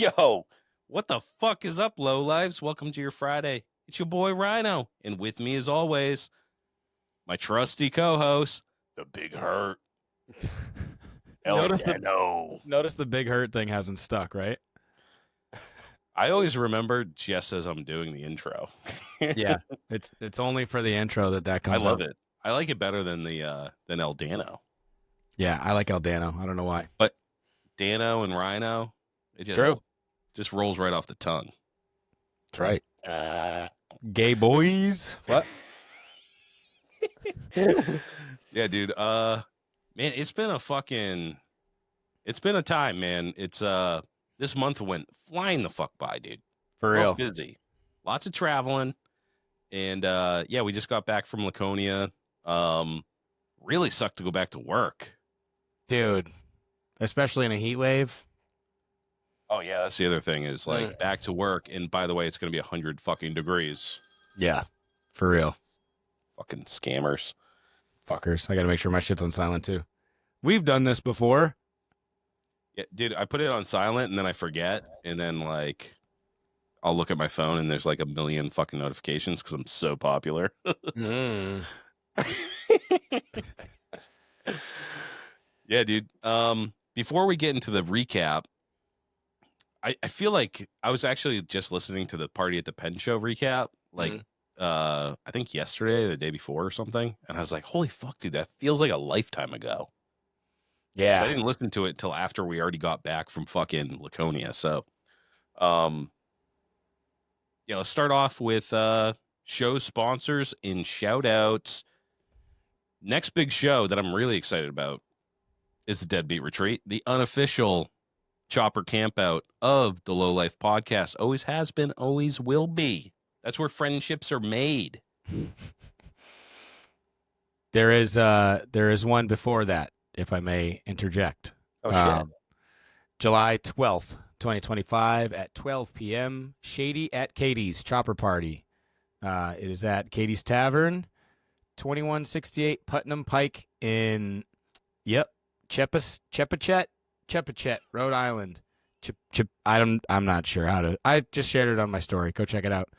Yo, what the fuck is up, Lowlives? Welcome to your Friday. It's your boy Rhino, and with me, as always, my trusty co-host, the Big Hurt. Notice the Big Hurt thing hasn't stuck, right? I always remember just as I'm doing the intro. Yeah, it's only for the intro that comes. I love it. I like it better than El Dano. Yeah, I like El Dano. I don't know why, but Dano and Rhino, it just rolls right off the tongue. That's right. Gay boys. What? Yeah, dude. Man, it's been a time, man. It's this month went flying the fuck by, dude. For real. Busy. Lots of traveling. And yeah, we just got back from Laconia. Really sucked to go back to work. Dude. Especially in a heat wave. Oh yeah, that's the other thing is like back to work, and by the way, it's gonna be 100 fucking degrees. Yeah. For real. Fucking scammers. Fuckers. I gotta make sure my shit's on silent too. We've done this before. Yeah, dude, I put it on silent and then I forget, and then like I'll look at my phone and there's like a million fucking notifications because I'm so popular. Yeah, dude. Before we get into the recap, I feel like I was actually just listening to the Party at the Pen Show recap, like I think yesterday or the day before or something, and I was like, holy fuck, dude, that feels like a lifetime ago. Yeah. I didn't listen to it till after we already got back from fucking Laconia. So yeah, let's start off with show sponsors and shout outs. Next big show that I'm really excited about is the Deadbeat Retreat, the unofficial chopper campout of the Lowlife podcast. Always has been, always will be. That's where friendships are made. There is one before that, if I may interject. Oh shit. July 12th, 2025 at 12 p.m. Shady at Katie's Chopper Party. It is at Katie's Tavern, 2168 Putnam Pike in Chepachet, Rhode Island. I'm not sure how to. I just shared it on my story. Go check it out.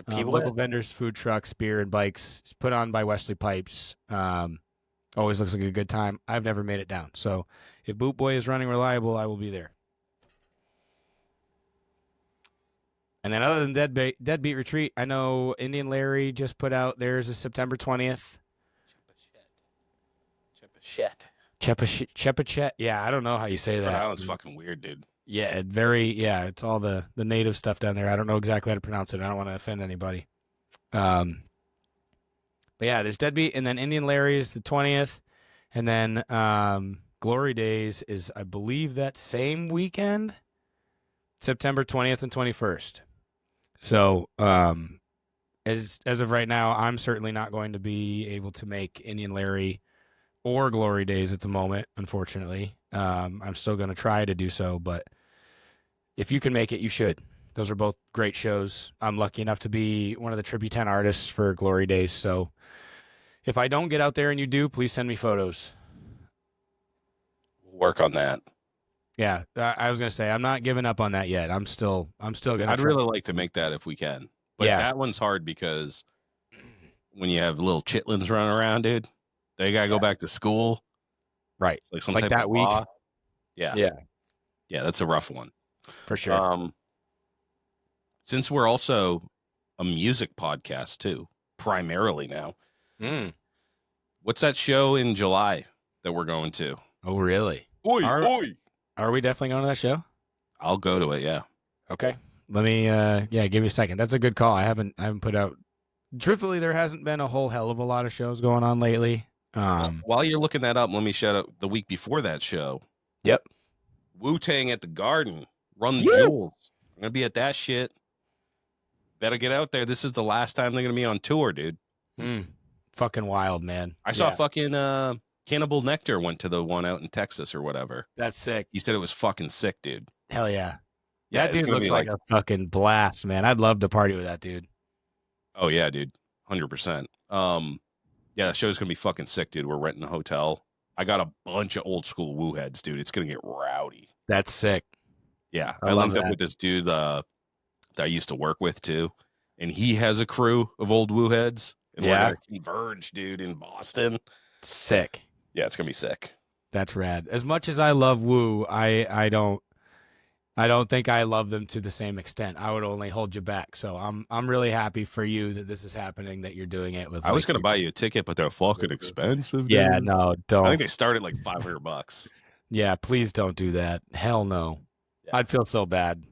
Local vendors, food trucks, beer, and bikes. It's put on by Wesley Pipes. Always looks like a good time. I've never made it down. So if Boot Boy is running reliable, I will be there. And then other than Deadbeat Retreat, I know Indian Larry just put out theirs is September 20th. Chepachet. Yeah, I don't know how you say that. Rhode Island's fucking weird, dude. Yeah, it's all the native stuff down there. I don't know exactly how to pronounce it. I don't want to offend anybody. But yeah, there's Deadbeat, and then Indian Larry is the 20th, and then Glory Days is, I believe, that same weekend, September 20th and 21st. So as of right now, I'm certainly not going to be able to make Indian Larry or Glory Days at the moment, unfortunately. I'm still going to try to do so, but if you can make it, you should. Those are both great shows. I'm lucky enough to be one of the Tribute 10 artists for Glory Days, so if I don't get out there and you do, please send me photos. We'll work on that. Yeah, I was going to say, I'm not giving up on that yet. I'm still going to I'd really like to make that if we can. But that one's hard because when you have little chitlins running around, dude, they got to go back to school. Right. It's like some like type that of week. law. Yeah. Yeah. Yeah, that's a rough one. For sure. Since we're also a music podcast too, primarily now. What's that show in July that we're going to? Oh, really? Are we definitely going to that show? I'll go to it, yeah. Okay. Let me give me a second. That's a good call. I haven't put out. Truthfully, there hasn't been a whole hell of a lot of shows going on lately. While you're looking that up, let me shout out the week before that show. Yep. Wu-Tang at the Garden. Run the Jewels. I'm going to be at that shit. Better get out there. This is the last time they're going to be on tour, dude. Fucking wild, man. I saw fucking Cannibal Nectar went to the one out in Texas or whatever. That's sick. He said it was fucking sick, dude. Hell yeah. Yeah, that dude looks like a fucking blast, man. I'd love to party with that dude. Oh, yeah, dude. 100%. Yeah, the show's going to be fucking sick, dude. We're renting a hotel. I got a bunch of old school woo heads, dude. It's going to get rowdy. That's sick. Yeah, I I love linked up that. with this dude that I used to work with too, and he has a crew of old woo heads, and we're Yeah, gonna converge, dude, in Boston. sick. Yeah, it's gonna be sick. That's rad. As much as I love Woo, I don't think I love them to the same extent. I would only hold you back. So I'm really happy for you that this is happening, that you're doing it with I was like gonna buy you a ticket, but they're fucking expensive, yeah, dude. no, I think don't. they start at like $500. Yeah, please don't do that. Hell no. Yeah. I'd feel so bad.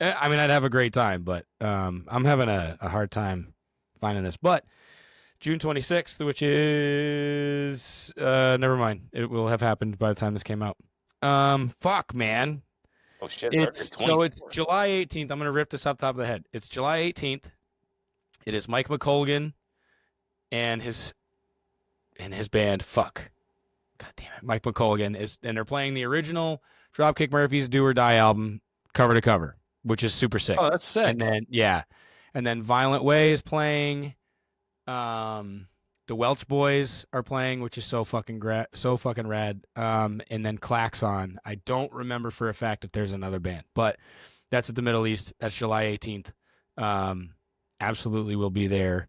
I mean, I'd have a great time, but I'm having a hard time finding this. But June 26th, which is never mind. It will have happened by the time this came out. Fuck, man. Oh shit, it's already It's so it's 24th. July 18th. I'm gonna rip this off the top of the head. It's July 18th. It is Mike McColgan and his band. Fuck. God damn it. Mike McColgan is, and they're playing the original Dropkick Murphys Do or Die album cover to cover, which is super sick. Oh, that's sick. And then yeah, and then Violent Way is playing. The Welch Boys are playing, which is so fucking so fucking rad. And then Klaxon. I don't remember for a fact if there's another band, but that's at the Middle East. That's July 18th. Absolutely will be there.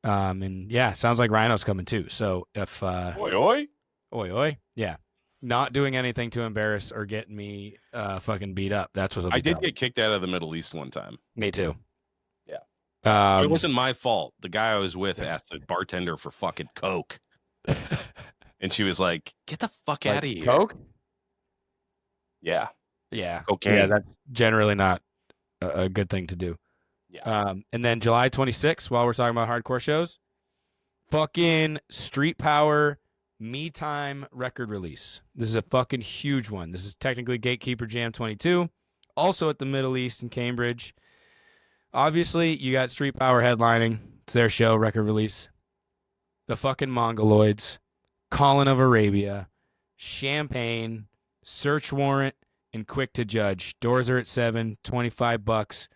And yeah, sounds like Rhino's coming too. So if Oi, oi. oi oi, yeah, not doing anything to embarrass or get me fucking beat up. That's what I did get kicked out of the Middle East one time. me too. Yeah. It wasn't my fault. The guy I was with asked the bartender for fucking Coke. And she was like, get the fuck out of here. Coke? Yeah. Yeah. Cocaine. Yeah, that's generally not a good thing to do. Yeah. And then July 26th, while we're talking about hardcore shows, fucking Street Power Me Time record release. This is a fucking huge one. This is technically Gatekeeper Jam 22, also at the Middle East in Cambridge. Obviously, you got Street Power headlining. It's their show, record release. The fucking Mongoloids, Colin of Arabia, Champagne, Search Warrant, and Quick to Judge. Doors are at $7, $25.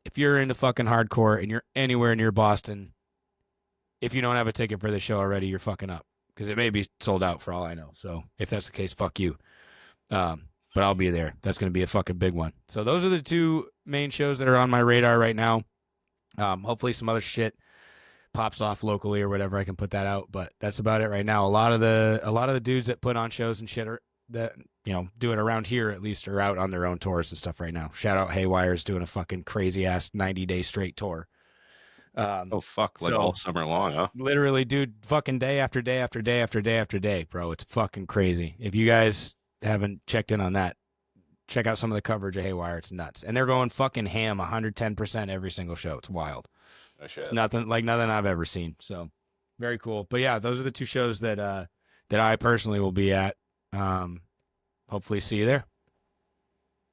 If you're into fucking hardcore and you're anywhere near Boston, if you don't have a ticket for the show already, you're fucking up because it may be sold out for all I know. So if that's the case, fuck you. But I'll be there. That's going to be a fucking big one. So those are the two main shows that are on my radar right now. Hopefully some other shit pops off locally or whatever. I can put that out, but that's about it right now. A lot of the dudes that put on shows and shit are that do it around here at least are out on their own tours and stuff right now. Shout out Haywire's doing a fucking crazy ass 90-day straight tour. Oh fuck! Like all summer long, huh? Literally, dude, fucking day after day after day after day after day, bro. It's fucking crazy. If you guys haven't checked in on that, check out some of the coverage of Haywire. It's nuts, and they're going fucking ham, 110% every single show. It's wild. Oh, shit. It's nothing I've ever seen. So very cool. But yeah, those are the two shows that I personally will be at. Hopefully, see you there.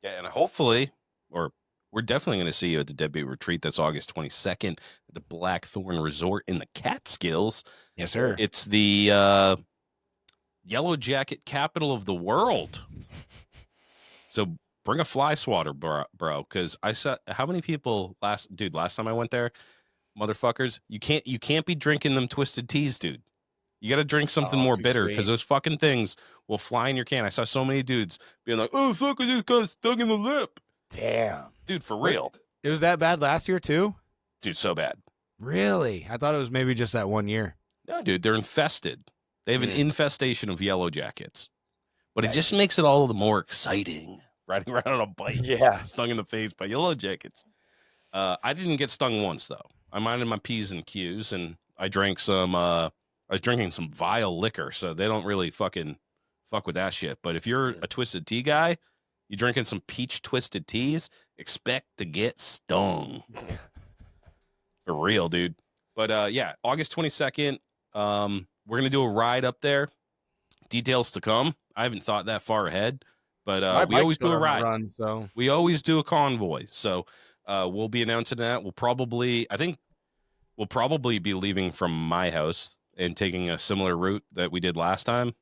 Yeah, and hopefully, or we're definitely going to see you at the Deadbeat Retreat. That's August 22nd at the Blackthorn Resort in the Catskills. Yes, sir. It's the Yellow Jacket capital of the world. So bring a fly swatter, bro. Because I saw how many people last time I went there, motherfuckers. You can't be drinking them twisted teas, dude. You got to drink something more bitter because those fucking things will fly in your can. I saw so many dudes being like, "Oh fuck, I just got stung in the lip." Damn, dude, for real. It was that bad last year too? Dude, so bad. Really? I thought it was maybe just that 1 year. No, dude, they're infested. They have an infestation of yellow jackets. But it just makes it all the more exciting riding around on a bike. Yeah. Stung in the face by yellow jackets. I didn't get stung once, though. I minded my P's and Q's, and I drank some, I was drinking some vile liquor, so they don't really fucking fuck with that shit. But if you're a twisted tea guy, you drinking some peach twisted teas, expect to get stung. For real, dude. But yeah, August 22nd, we're going to do a ride up there. Details to come. I haven't thought that far ahead, but we always do a ride. So we always do a convoy. So we'll be announcing that. I think we'll probably be leaving from my house and taking a similar route that we did last time.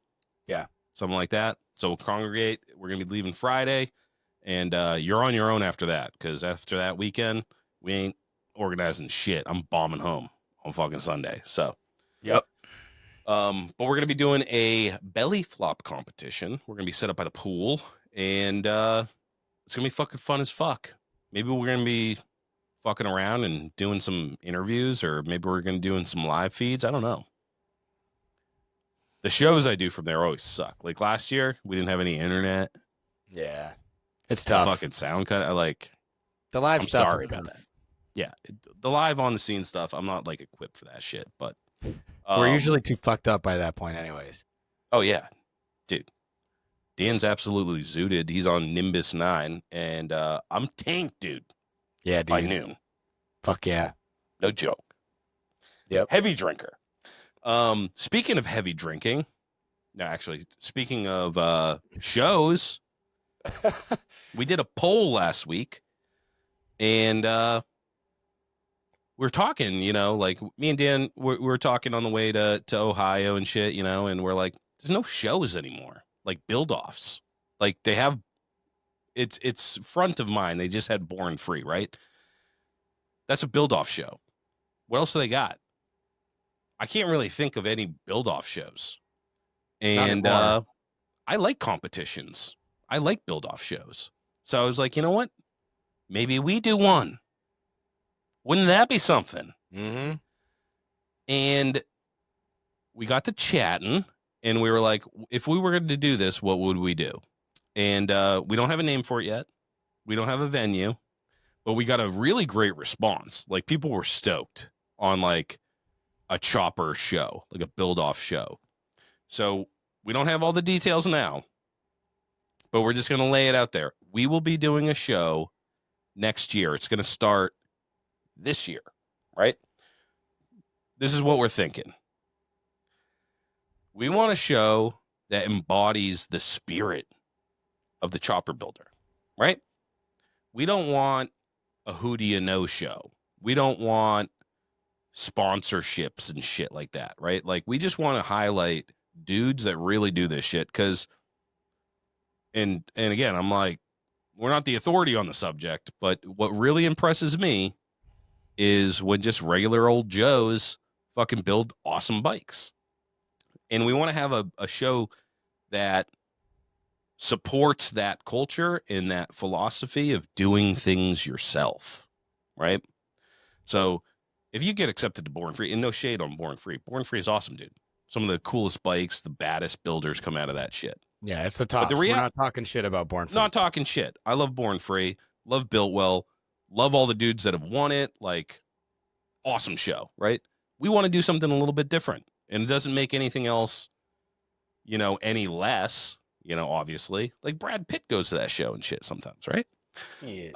Yeah. Something like that. So we'll congregate. We're going to be leaving Friday, and you're on your own after that, because after that weekend, we ain't organizing shit. I'm bombing home on fucking Sunday. So, yep. But we're going to be doing a belly flop competition. We're going to be set up by the pool, and It's gonna be fucking fun as fuck. Maybe we're gonna be fucking around and doing some interviews, or maybe we're gonna doing some live feeds. I don't know. The shows I do from there always suck. Like last year, we didn't have any internet. Yeah, it's The tough. fucking sound cut. The live I'm stuff sorry is about tough. that. Yeah, the live on the scene stuff. I'm not like equipped for that shit. But We're usually too fucked up by that point, anyways. oh yeah, dude. Dan's absolutely zooted. He's on Nimbus 9, and I'm tanked, dude, Yeah, by dude. noon. Fuck yeah. No joke. Yep. Heavy drinker. Speaking of heavy drinking, no, actually, speaking of shows, we did a poll last week, and we're talking, like me and Dan, we're talking on the way to Ohio and shit, and we're like, there's no shows anymore, like build-offs. Like they have, it's front of mind. They just had Born Free, right? That's a build-off show. What else do they got? I can't really think of any build-off shows. Not And anymore. I like competitions. I like build-off shows. So I was like, you know what? Maybe we do one. Wouldn't that be something? Mm-hmm. And we got to chatting, and we were like, if we were going to do this, what would we do? And we don't have a name for it yet. We don't have a venue, but we got a really great response. Like people were stoked on like a chopper show, like a build-off show. So we don't have all the details now, but we're just going to lay it out there. We will be doing a show next year. It's going to start this year, right? This is what we're thinking. We want a show that embodies the spirit of the chopper builder, right? We don't want a who do you know show. We don't want sponsorships and shit like that, right? Like we just want to highlight dudes that really do this shit because and again, I'm like, we're not the authority on the subject, but what really impresses me is when just regular old Joes fucking build awesome bikes. And we want to have a show that supports that culture and that philosophy of doing things yourself, right? So if you get accepted to Born Free, and no shade on Born Free is awesome, dude. Some of the coolest bikes, the baddest builders come out of that shit. Yeah, it's the But the tops. We're not talking shit about Born Free. not talking shit. I love Born Free, love Built Well, love all the dudes that have won it. Like, awesome show, right? We want to do something a little bit different, and it doesn't make anything else, any less. Obviously, like Brad Pitt goes to that show and shit sometimes, right? Yeah.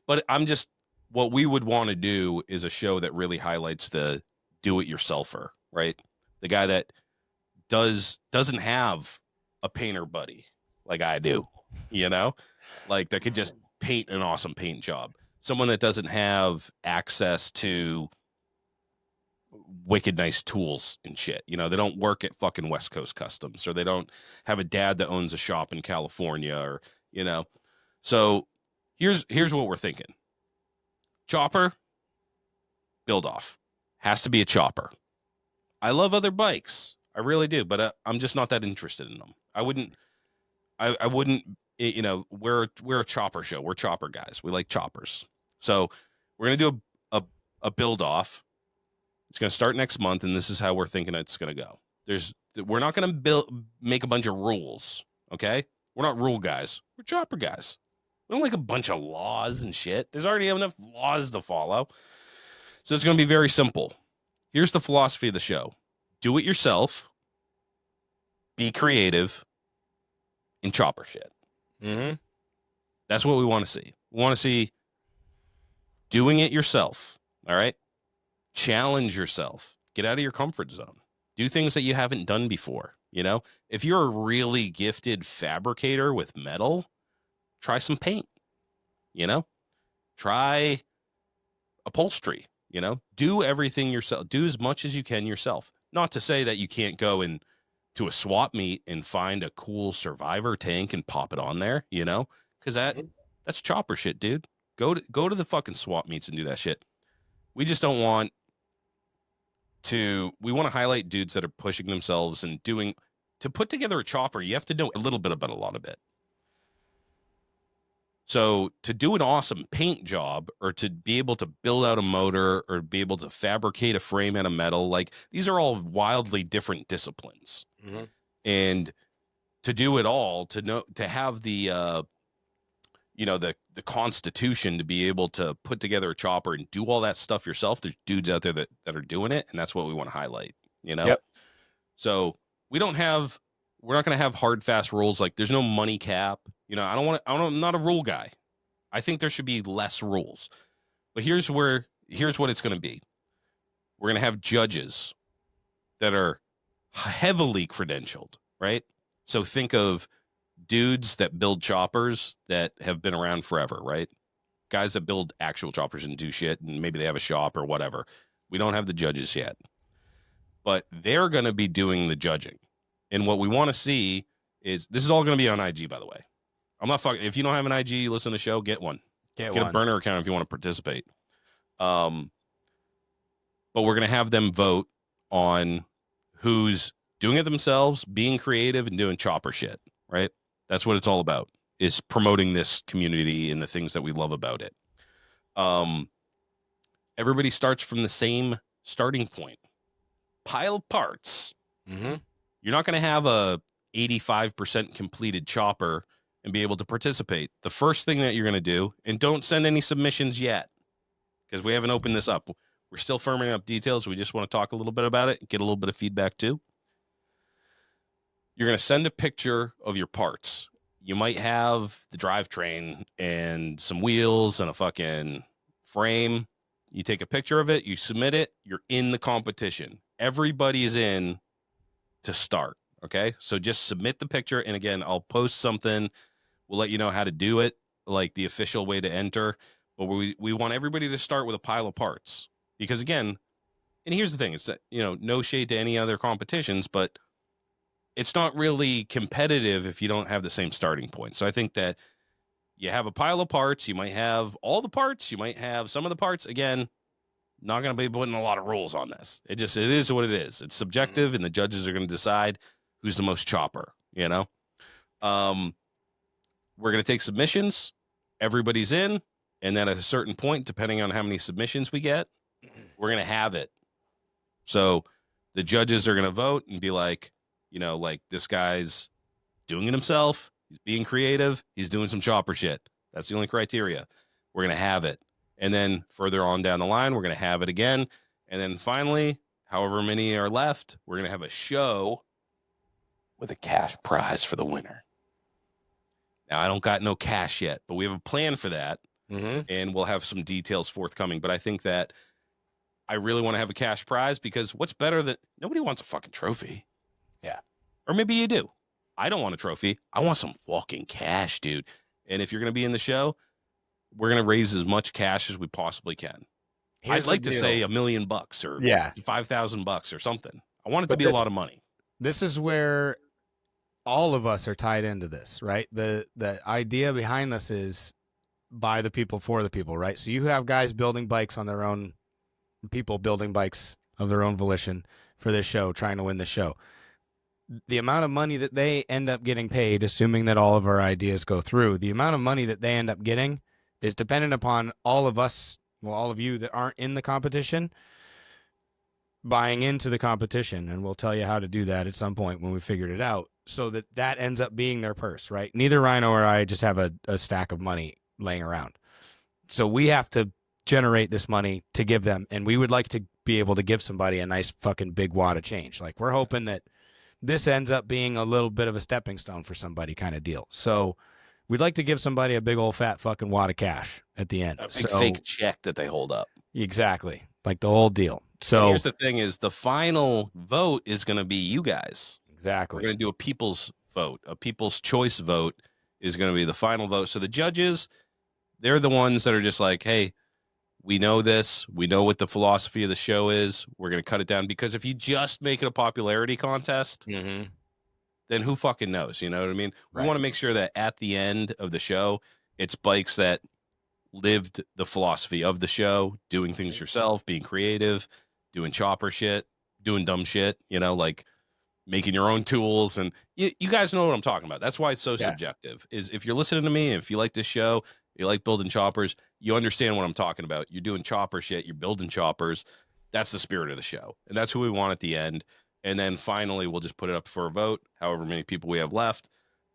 But I'm just what we would want to do is a show that really highlights the do-it-yourselfer, right? The guy that doesn't have a painter buddy like I do, like that could just paint an awesome paint job. Someone that doesn't have access to wicked nice tools and shit. They don't work at fucking West Coast Customs, or they don't have a dad that owns a shop in California, or So here's what we're thinking. Chopper, build off. Has to be a chopper. I love other bikes. I really do, but I'm just not that interested in them. I wouldn't. We're a chopper show. We're chopper guys. We like choppers. So we're gonna do a build off. It's gonna start next month, and this is how we're thinking it's gonna go. We're not gonna make a bunch of rules. Okay, we're not rule guys. We're chopper guys. We don't like a bunch of laws and shit. There's already enough laws to follow. So it's going to be very simple. Here's the philosophy of the show. Do it yourself. Be creative. And chopper shit. Mm-hmm. That's what we want to see. We want to see doing it yourself. All right? Challenge yourself. Get out of your comfort zone. Do things that you haven't done before. If you're a really gifted fabricator with metal, try some paint. Try upholstery. Do everything yourself. Do as much as you can yourself. Not to say that you can't go to a swap meet and find a cool Survivor tank and pop it on there, because that's chopper shit, dude. Go to the fucking swap meets and do that shit. We just don't want to. We want to highlight dudes that are pushing themselves and doing. To put together a chopper, you have to know a little bit about a lot of it. So to do an awesome paint job or to be able to build out a motor or be able to fabricate a frame out of metal, like these are all wildly different disciplines. Mm-hmm. And to do it all, to have the the constitution to be able to put together a chopper and do all that stuff yourself, there's dudes out there that are doing it, and that's what we want to highlight, you know? Yep. So we're not going to have hard, fast rules. Like there's no money cap. I'm not a rule guy. I think there should be less rules. But here's what it's going to be. We're going to have judges that are heavily credentialed, right? So think of dudes that build choppers that have been around forever, right? Guys that build actual choppers and do shit, and maybe they have a shop or whatever. We don't have the judges yet, but they're going to be doing the judging. And what we want to see is this is all going to be on IG, by the way. I'm not fucking. If you don't have an IG, listen to the show, get one. Get a burner account if you want to participate. But we're going to have them vote on who's doing it themselves, being creative, and doing chopper shit, right? That's what it's all about, is promoting this community and the things that we love about it. Everybody starts from the same starting point. Pile of parts. Mm-hmm. You're not going to have a 85% completed chopper and be able to participate. The first thing that you're going to do, and don't send any submissions yet, because we haven't opened this up. We're still firming up details. We just want to talk a little bit about it and get a little bit of feedback too. You're going to send a picture of your parts. You might have the drivetrain and some wheels and a fucking frame. You take a picture of it, you submit it, you're in the competition. Everybody is in to start, okay? So just submit the picture, and again, I'll post something. We'll let you know how to do it, like the official way to enter. But we want everybody to start with a pile of parts. Because again, and here's the thing, it's that, no shade to any other competitions, but it's not really competitive if you don't have the same starting point. So I think that you have a pile of parts, you might have all the parts, you might have some of the parts. Again, not going to be putting a lot of rules on this. It is what it is. It's subjective, and the judges are going to decide who's the most chopper, We're going to take submissions. Everybody's in. And then at a certain point, depending on how many submissions we get, we're going to have it. So the judges are going to vote and be like, like this guy's doing it himself. He's being creative. He's doing some chopper shit. That's the only criteria. We're going to have it. And then further on down the line, we're going to have it again. And then finally, however many are left, we're going to have a show with a cash prize for the winner. Now, I don't got no cash yet, but we have a plan for that. Mm-hmm. And we'll have some details forthcoming. But I think that I really want to have a cash prize, because what's better than nobody wants a fucking trophy. Yeah. Or maybe you do. I don't want a trophy. I want some fucking cash, dude. And if you're going to be in the show, we're going to raise as much cash as we possibly can. I'd like to say $1 million or $5,000 or something. I want it to be a lot of money. This is where all of us are tied into this, right? The idea behind this is by the people for the people, right? So you have guys building bikes on their own, people building bikes of their own volition for this show, trying to win the show. The amount of money that they end up getting paid, assuming that all of our ideas go through, the amount of money that they end up getting is dependent upon all of us, well, all of you that aren't in the competition, buying into the competition. And we'll tell you how to do that at some point when we figured it out, so that ends up being their purse, right? Neither Rhino or I just have a stack of money laying around. So we have to generate this money to give them, and we would like to be able to give somebody a nice fucking big wad of change. Like, we're hoping that this ends up being a little bit of a stepping stone for somebody kind of deal. So we'd like to give somebody a big old fat fucking wad of cash at the end. A big fake check that they hold up. Exactly. Like the whole deal. So and here's the thing is the final vote is going to be you guys. Exactly. We're going to do a people's vote. A people's choice vote is going to be the final vote. So the judges, they're the ones that are just like, hey, we know this. We know what the philosophy of the show is. We're going to cut it down, because if you just make it a popularity contest, mm-hmm. then who fucking knows? You know what I mean? Right. We want to make sure that at the end of the show, it's bikes that lived the philosophy of the show, doing things yourself, being creative, doing chopper shit, doing dumb shit, like making your own tools, and you guys know what I'm talking about. That's why it's so Yeah. subjective. Is if you're listening to me, if you like this show, you like building choppers, you understand what I'm talking about. You're doing chopper shit, you're building choppers. That's the spirit of the show, and that's who we want at the end. And then finally, we'll just put it up for a vote. However many people we have left,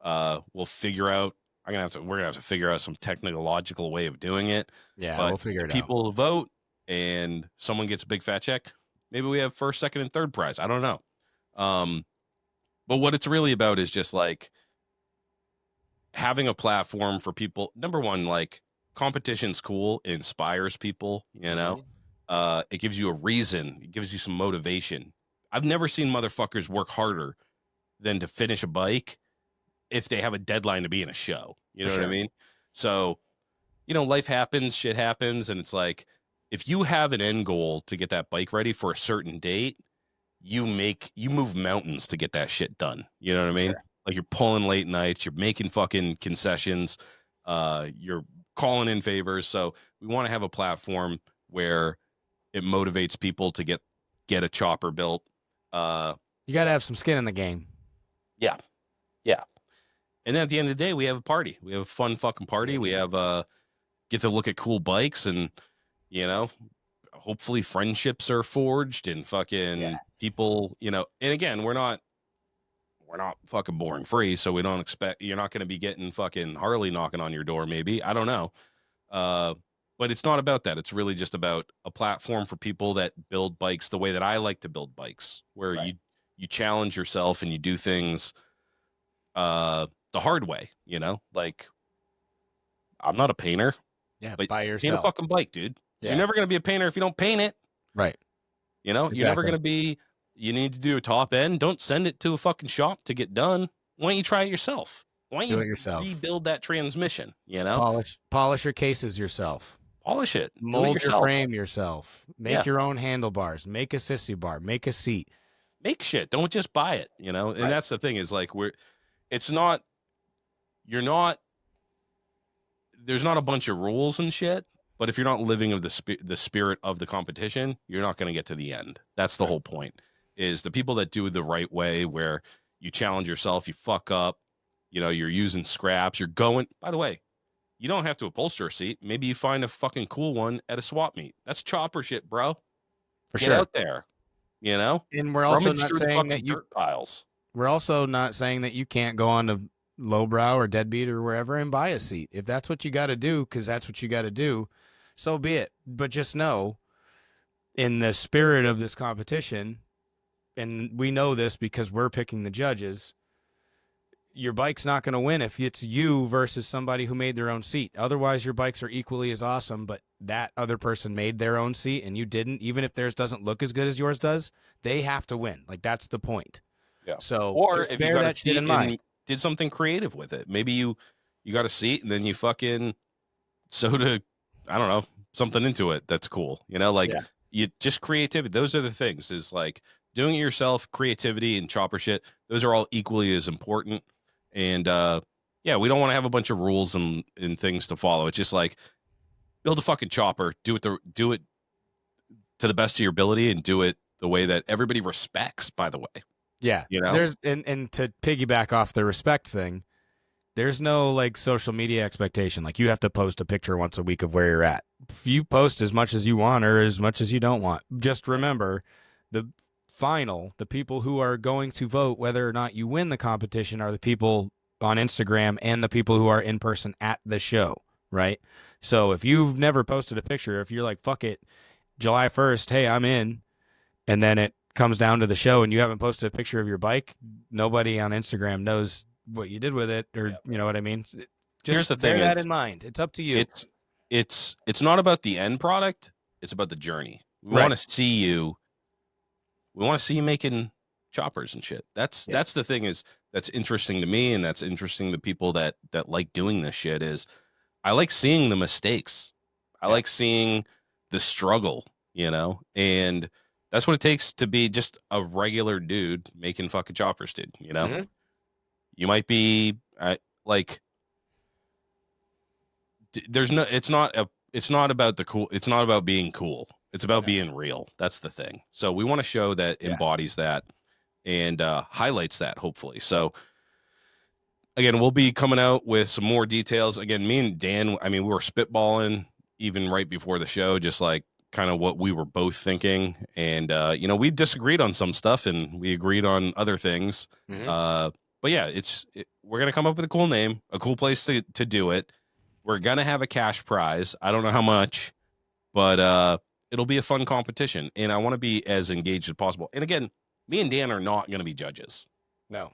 we'll figure out. We're gonna have to figure out some technological way of doing it. Yeah, But we'll figure if it out. people vote and someone gets a big fat check, maybe we have first, second, and third prize. I don't know. Um, but what it's really about is just like having a platform for people. Number one, like competition's cool, it inspires people, you know. Mhm. It gives you a reason, it gives you some motivation. I've never seen motherfuckers work harder than to finish a bike if they have a deadline to be in a show. You For know what I sure. mean? So, life happens, shit happens, and it's like if you have an end goal to get that bike ready for a certain date, you move mountains to get that shit done. You know what I For mean? sure. Like you're pulling late nights, you're making fucking concessions, you're calling in favors. So we want to have a platform where it motivates people to get a chopper built. Uh, You got to have some skin in the game. yeah, yeah. And then at the end of the day, we have a party. We have a fun fucking party. We have get to look at cool bikes and you know hopefully friendships are forged and Yeah. fucking people, and again, we're not fucking boring free, so we don't expect you're not going to be getting fucking Harley knocking on your door. Maybe I don't know, uh, but it's not about that. It's really just about a platform for people that build bikes the way that I like to build bikes, where Right. you challenge yourself and you do things the hard way. Like I'm not a painter, Yeah. but By paint a yourself. fucking bike, dude. You're Yeah. never going to be a painter if you don't paint it. Right. You're never Exactly. going to be. You need to do a top end. Don't send it to a fucking shop to get done. Why don't you try it yourself? Why don't Do you it yourself. rebuild that transmission? Polish your cases yourself. Polish it. Do it Mold your yourself. frame yourself. Yeah. Make your own handlebars. Make a sissy bar. Make a seat. Make shit. Don't just buy it. And Right. that's the thing is like it's not. You're not. There's not a bunch of rules and shit. But if you're not living of the spirit of the competition, you're not going to get to the end. That's the whole point. Is the people that do it the right way, where you challenge yourself, you fuck up, you're using scraps, you're going. By the way, you don't have to upholster a seat. Maybe you find a fucking cool one at a swap meet. That's chopper shit, bro. For Get sure. out there, And we're also rummage not through the saying fucking dirt piles. we're also not saying that you can't go on to Lowbrow or Deadbeat or wherever and buy a seat. If that's what you got to do, because that's what you got to do, so be it. But just know, in the spirit of this competition, and we know this because we're picking the judges, your bike's not going to win if it's you versus somebody who made their own seat. Otherwise, your bikes are equally as awesome, but that other person made their own seat and you didn't. Even if theirs doesn't look as good as yours does, they have to win. Like, that's the point. Yeah. So Or just if you bear got a that shit seat in mind. and did something creative with it, maybe you got a seat and then you fucking soda, I don't know, something into it that's cool. Like Yeah. you just creativity. Those are the things. Is like doing it yourself, creativity, and chopper shit. Those are all equally as important. And yeah, we don't want to have a bunch of rules and things to follow. It's just like build a fucking chopper, do it to the best of your ability, and do it the way that everybody respects. By the way, Yeah. you know, There's and to piggyback off the respect thing, there's no like social media expectation. Like, you have to post a picture once a week of where you're at. If you post as much as you want or as much as you don't want, just remember the people who are going to vote whether or not you win the competition are the people on Instagram and the people who are in person at the show, right? So if you've never posted a picture, if you're like, fuck it, July 1st, hey, I'm in, and then it comes down to the show and you haven't posted a picture of your bike, nobody on Instagram knows what you did with it, or you know what I mean? Just here's the thing: bear that in mind. It's up to you. It's not about the end product. It's about the journey. We Right. want to see you. We want to see you making choppers and shit. That's the thing that's interesting to me, and that's interesting to people that like doing this shit. Is I like seeing the mistakes. I like seeing the struggle, and that's what it takes to be just a regular dude making fucking choppers, dude. Mhm. You might be like there's no it's not about the cool, it's not about being cool, it's about being real. That's the thing. So we want a show that embodies that, and highlights that, hopefully. So again, we'll be coming out with some more details. Again, me and Dan, I mean, we were spitballing even right before the show, just like kind of what we were both thinking. And, we disagreed on some stuff and we agreed on other things. Mm-hmm. But yeah, we're going to come up with a cool name, a cool place to do it. We're going to have a cash prize. I don't know how much, but it'll be a fun competition. And I want to be as engaged as possible. And again, me and Dan are not going to be judges. No.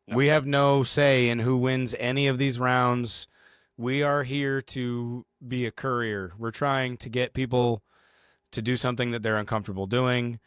No. We have no say in who wins any of these rounds. We are here to be a courier. We're trying to get people to do something that they're uncomfortable doing.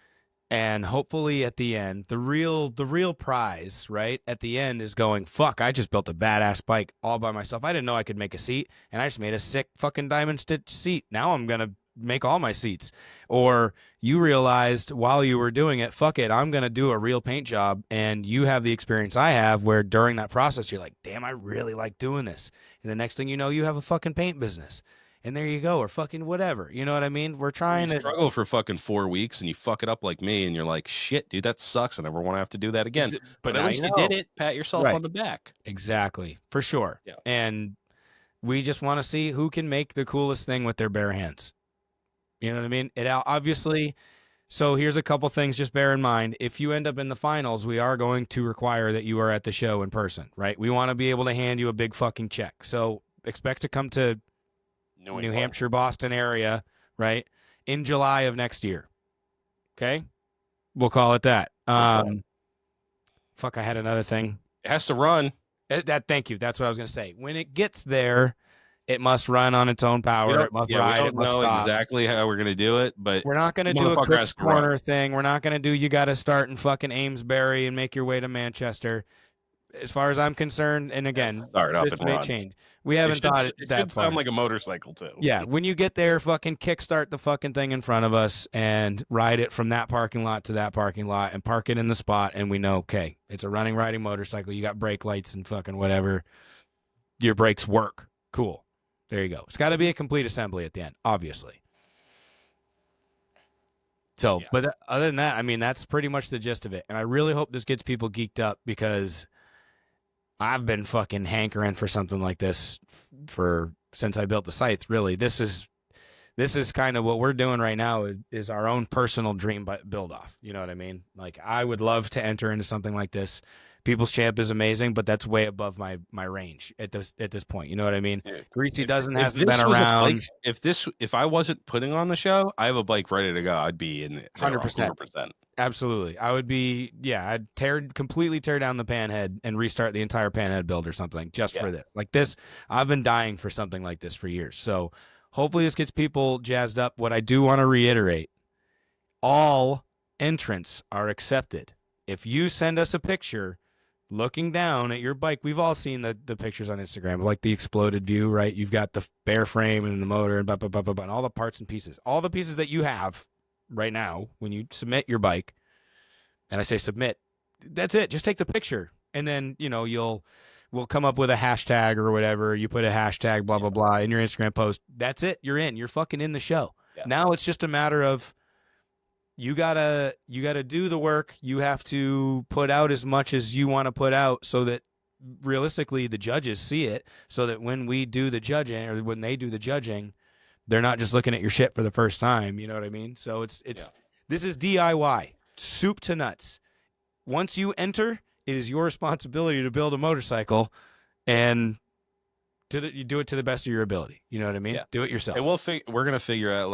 And hopefully at the end, the real prize, right? At the end is going, fuck, I just built a badass bike all by myself. I didn't know I could make a seat, and I just made a sick fucking diamond stitch seat. Now I'm going to make all my seats. Or you realized while you were doing it, fuck it, I'm going to do a real paint job, and you have the experience I have where during that process you're like, damn, I really like doing this. And the next thing you know, you have a fucking paint business. And there you go, or fucking whatever. You know what I mean? We're trying to struggle for fucking 4 weeks and you fuck it up like me and you're like, shit, dude, that sucks. I never want to have to do that again. But at now least you you know. did it. Pat yourself Right. on the back. Exactly. For sure. Yeah. And we just want to see who can make the coolest thing with their bare hands. You know what I mean? It obviously. So here's a couple things just bear in mind. If you end up in the finals, we are going to require that you are at the show in person, right? We want to be able to hand you a big fucking check. So expect to come to New Hampshire, Boston area, right? In July of next year. Okay? We'll call it that. Fuck, I had another thing. It has to run. Thank you. That's what I was going to say. When it gets there, it must run on its own power. It must ride. It must know stop. exactly how we're going to do it, but We're not going to do a Cook's Corner thing. We're not going to do you got to start in fucking Amesbury and make your way to Manchester. As far as I'm concerned, and again, start up this and may run. change. We haven't thought it that should far. Sound like a motorcycle too. Yeah, when you get there, fucking kickstart the fucking thing in front of us and ride it from that parking lot to that parking lot and park it in the spot, and we know, okay, it's a riding motorcycle. You got brake lights and fucking whatever. Your brakes work. Cool. There you go. It's got to be a complete assembly at the end, obviously. So, yeah. But other than that, I mean, that's pretty much the gist of it. And I really hope this gets people geeked up because I've been fucking hankering for something like this since I built the scythe. Really, this is kind of what we're doing right now is our own personal dream build off. You know what I mean? Like I would love to enter into something like this. People's Champ is amazing, but that's way above my range at this point. You know what I mean? Greasy hasn't been around. If I wasn't putting on the show, I have a bike ready to go. I'd be in 100%. Absolutely. I would be, I'd completely tear down the panhead and restart the entire panhead build or something just for this. Like this, I've been dying for something like this for years. So hopefully this gets people jazzed up. What I do want to reiterate, all entrants are accepted. If you send us a picture looking down at your bike, we've all seen the pictures on Instagram, like the exploded view, right? You've got the bare frame and the motor and blah, blah, blah, blah, blah, and all the parts and pieces. All the pieces that you have right now when you submit your bike, and I say submit, that's it. Just take the picture, and then, we'll come up with a hashtag or whatever. You put a hashtag, blah, blah, blah, in your Instagram post. That's it. You're in. You're fucking in the show. Yeah. Now it's just a matter of you gotta do the work. You have to put out as much as you want to put out so that realistically the judges see it, so that when we do the judging or when they do the judging, they're not just looking at your shit for the first time. You know what I mean? So this is DIY, soup to nuts. Once you enter, it is your responsibility to build a motorcycle, and you do it to the best of your ability. You know what I mean? Yeah. Do it yourself. And we're going to figure out,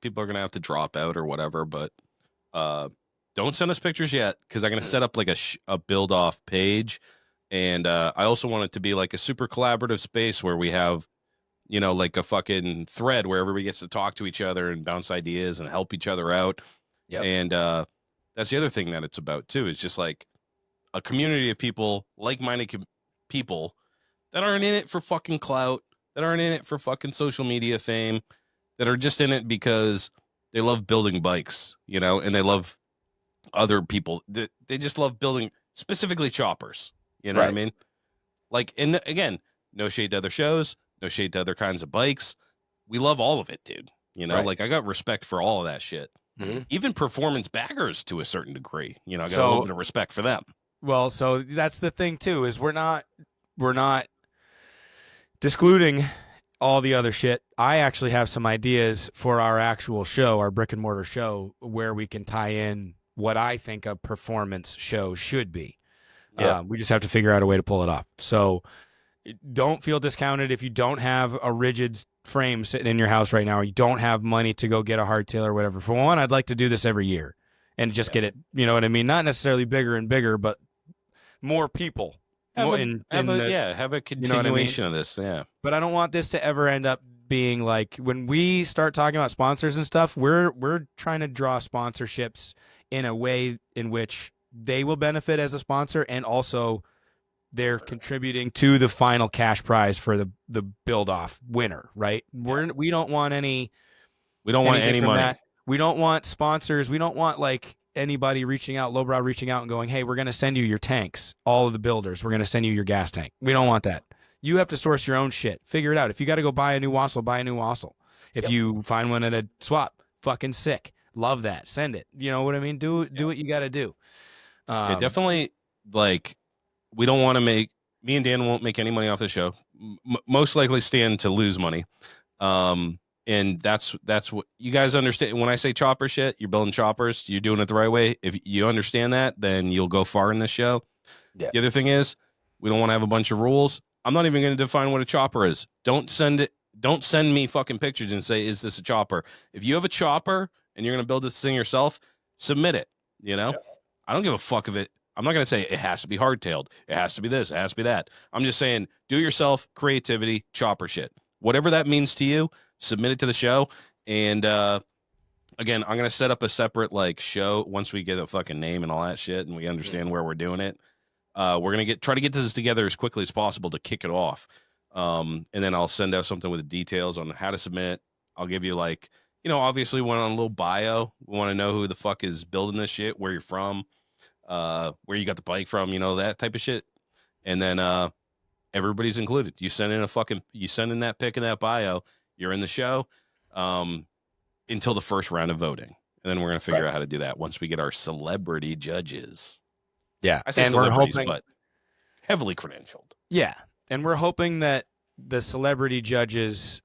people are going to have to drop out or whatever, but don't send us pictures yet because I'm going to set up like a build off page. And I also want it to be like a super collaborative space where we have, like a fucking thread where everybody gets to talk to each other and bounce ideas and help each other out. Yep. And that's the other thing that it's about too, is just like a community of people, like-minded people that aren't in it for fucking clout, that aren't in it for fucking social media fame, that are just in it because they love building bikes, and they love other people. They just love building, specifically choppers. You know what I mean? Like, and again, no shade to other shows, no shade to other kinds of bikes. We love all of it, dude. Like I got respect for all of that shit. Mhm. even performance baggers to a certain degree. You know, I got a little So bit of respect for them. well, so that's the thing too, is we're not discluding all the other shit. I actually have some ideas for our actual show, our brick and mortar show, where we can tie in what I think a performance show should be. Yeah. We just have to figure out a way to pull it off. So don't feel discounted if you don't have a rigid frame sitting in your house right now, or you don't have money to go get a hardtail or whatever. For one, I'd like to do this every year and just get it. You know what I mean? Not necessarily bigger and bigger, but more people. Have More a in the, have a you know what I mean? continuation of this. Yeah. But I don't want this to ever end up being like, when we start talking about sponsors and stuff, we're trying to draw sponsorships in a way in which they will benefit as a sponsor, and also they're contributing to the final cash prize for the build off winner, right? We don't want We don't want anything any from money. that. We don't want sponsors. We don't want like anybody reaching out, lowbrow reaching out and going, "Hey, we're going to send you your tanks, all of the builders. We're going to send you your gas tank." We don't want that. You have to source your own shit. Figure it out. If you got to go buy a new wassail, buy a new wassail. If you find one at a swap, fucking sick. Love that. Send it. You know what I mean? Do what you got to do. Yeah, definitely. Like, we don't want to make, me and Dan won't make any money off the show. Most likely stand to lose money. And that's what you guys understand. When I say chopper shit, you're building choppers, you're doing it the right way. If you understand that, then you'll go far in this show. Yeah. The other thing is, we don't want to have a bunch of rules. I'm not even going to define what a chopper is. Don't send me fucking pictures and say, is this a chopper? If you have a chopper and you're going to build this thing yourself, submit it. You know, I don't give a fuck of it. I'm not going to say it has to be hardtailed. It has to be this. It has to be that. I'm just saying, do it yourself, creativity, chopper shit. Whatever that means to you, submit it to the show. And again, I'm going to set up a separate like show once we get a fucking name and all that shit and we understand where we're doing it. We're going to try to get this together as quickly as possible to kick it off. And then I'll send out something with the details on how to submit. I'll give you like, you know, obviously one on a little bio. We want to know who the fuck is building this shit, where you're from, where you got the bike from, you know, that type of shit. And then everybody's included. You send in that pic in that bio, you're in the show until the first round of voting. And then we're going to figure out how to do that once we get our celebrity judges. Yeah. I say And celebrities, but heavily credentialed. Yeah. And we're hoping that the celebrity judges,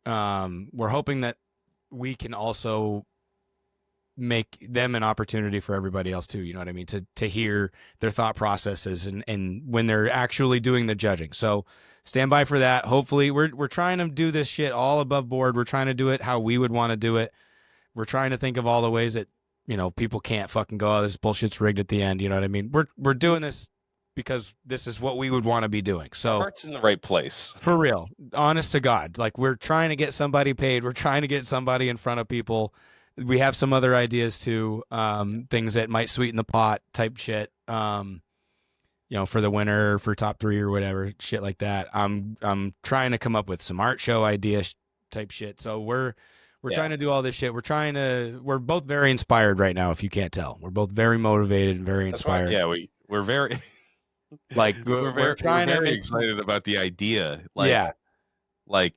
we're hoping that we can also make them an opportunity for everybody else too. You know what I mean? To hear their thought processes and when they're actually doing the judging. So stand by for that. Hopefully we're trying to do this shit all above board. We're trying to do it how we would want to do it. We're trying to think of all the ways that, you know, people can't fucking go, "Oh, this bullshit's rigged" at the end. You know what I mean? We're doing this because this is what we would want to be doing. So Heart's in the right place. for real, honest to God, like we're trying to get somebody paid. We're trying to get somebody in front of people. We have some other ideas too, things that might sweeten the pot type shit. You know, for the winner, for top 3 or whatever, shit like that. I'm trying to come up with some art show idea type shit. So we're trying to do all this shit. We're both very inspired right now. If you can't tell, we're both very motivated and very inspired. Yeah, we're very like we're very excited about the idea. Like, like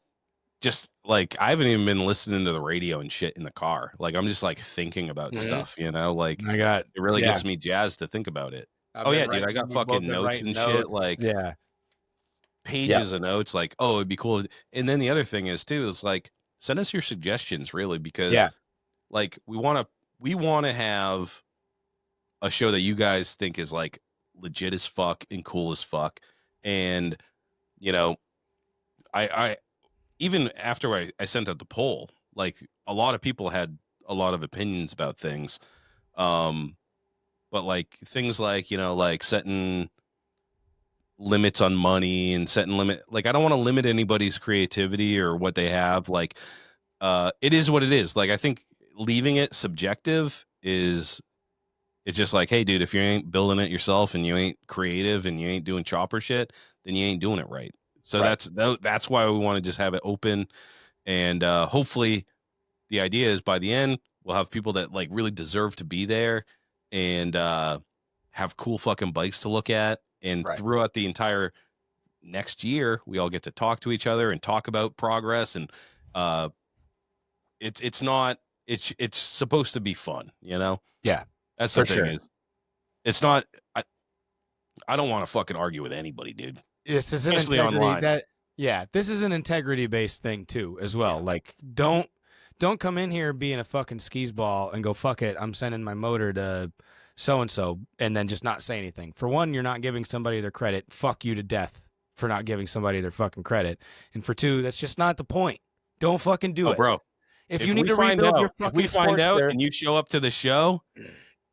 just like I haven't even been listening to the radio and shit in the car. Like I'm just like thinking about stuff, you know. Like it really gets me jazzed to think about it. Dude, I got fucking notes and shit. Like pages of notes. Like, oh, it'd be cool. And then the other thing is too is like send us your suggestions, really, because like we want to have a show that you guys think is like legit as fuck and cool as fuck. And you know, I even after I sent out the poll, like a lot of people had a lot of opinions about things. But like things like, you know, like setting limits on money and like I don't want to limit anybody's creativity or what they have. Like it is what it is. Like I think leaving it subjective it's just like, hey dude, if you ain't building it yourself and you ain't creative and you ain't doing chopper shit, then you ain't doing it right. So that's why we want to just have it open. And hopefully the idea is by the end we'll have people that like really deserve to be there and have cool fucking bikes to look at. And throughout the entire next year, we all get to talk to each other and talk about progress. And it's not it's supposed to be fun, you know? Yeah, That's the for thing sure. is it's not I don't want to fucking argue with anybody, dude. This is an Especially integrity online. that yeah, this is an integrity based thing too as well. Yeah. Like don't come in here being a fucking skis ball and go fuck it. I'm sending my motor to so and then just not say anything. For one, you're not giving somebody their credit. Fuck you to death for not giving somebody their fucking credit. And for two, that's just not the point. Don't fucking do Oh, it. bro. If you need to rebuild your If we fucking find out Sportster, and you show up to the show,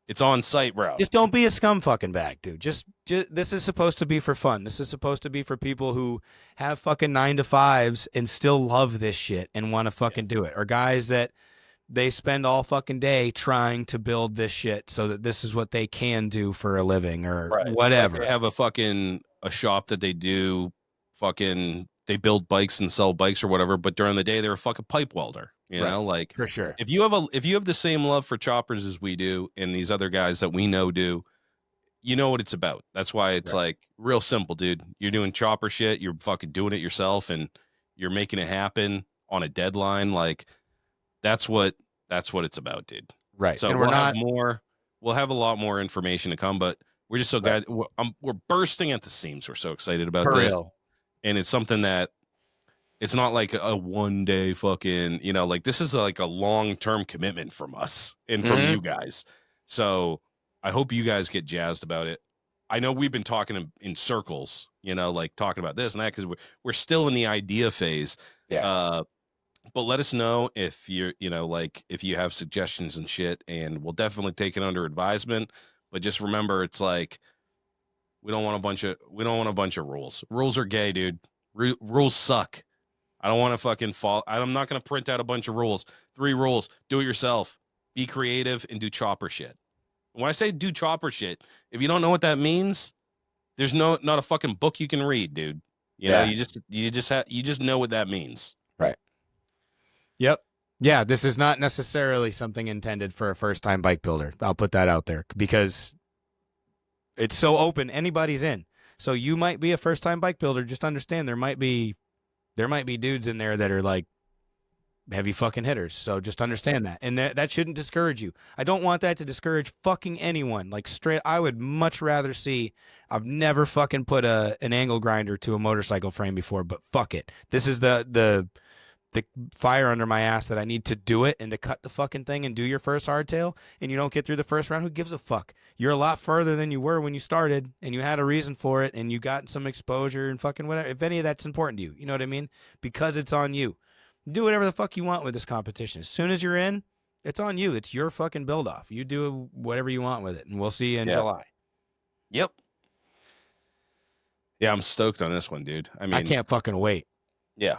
it's on site, bro. just don't be a scum fucking bag, dude. Just this is supposed to be for fun. This is supposed to be for people who have fucking 9 to 5s and still love this shit and want to fucking do it, or guys that they spend all fucking day trying to build this shit so that this is what they can do for a living or Right. whatever. Like they have a shop that they do they build bikes and sell bikes or whatever, but during the day they're a fucking pipe welder. You Right. know, like For sure. if you have the same love for choppers as we do and these other guys that we know do, you know what it's about. That's why it's Right. like real simple, dude. You're doing chopper shit, you're fucking doing it yourself and you're making it happen on a deadline. Like that's what it's about, dude. Right. So And we'll have a lot more information to come, but we're just so Right. glad we're bursting at the seams. We're so excited about for this. real. And it's something that it's not like a one day fucking, like this is like a long-term commitment from us and from Mhm. you guys. So I hope you guys get jazzed about it. I know we've been talking in circles, like talking about this and that, because we're still in the idea phase. Yeah. But let us know if you're, like if you have suggestions and shit, and we'll definitely take it under advisement. But just remember, it's like we don't want a bunch of rules. Rules are gay, dude. Rules suck. I don't want to fucking fall. I'm not going to print out a bunch of rules. 3 rules. Do it yourself. Be creative and do chopper shit. When I say do chopper shit, if you don't know what that means, there's not a fucking book you can read, dude. You know, you just know what that means. Right. Yep. Yeah, this is not necessarily something intended for a first-time bike builder. I'll put that out there because it's so open. Anybody's in. So you might be a first-time bike builder. Just understand there might be dudes in there that are like heavy fucking hitters. So just understand that. And that shouldn't discourage you. I don't want that to discourage fucking anyone. Like straight, I would much rather see, I've never fucking put an angle grinder to a motorcycle frame before, but fuck it. This is the fire under my ass that I need to do it and to cut the fucking thing and do your first hardtail and you don't get through the first round. Who gives a fuck? You're a lot further than you were when you started and you had a reason for it and you got some exposure and fucking whatever. If any of that's important to you, you know what I mean? Because it's on you. Do whatever the fuck you want with this competition. As soon as you're in, it's on you. It's your fucking build off. You do whatever you want with it and we'll see you in July. Yep. Yeah, I'm stoked on this one, dude. I mean, I can't fucking wait. Yeah,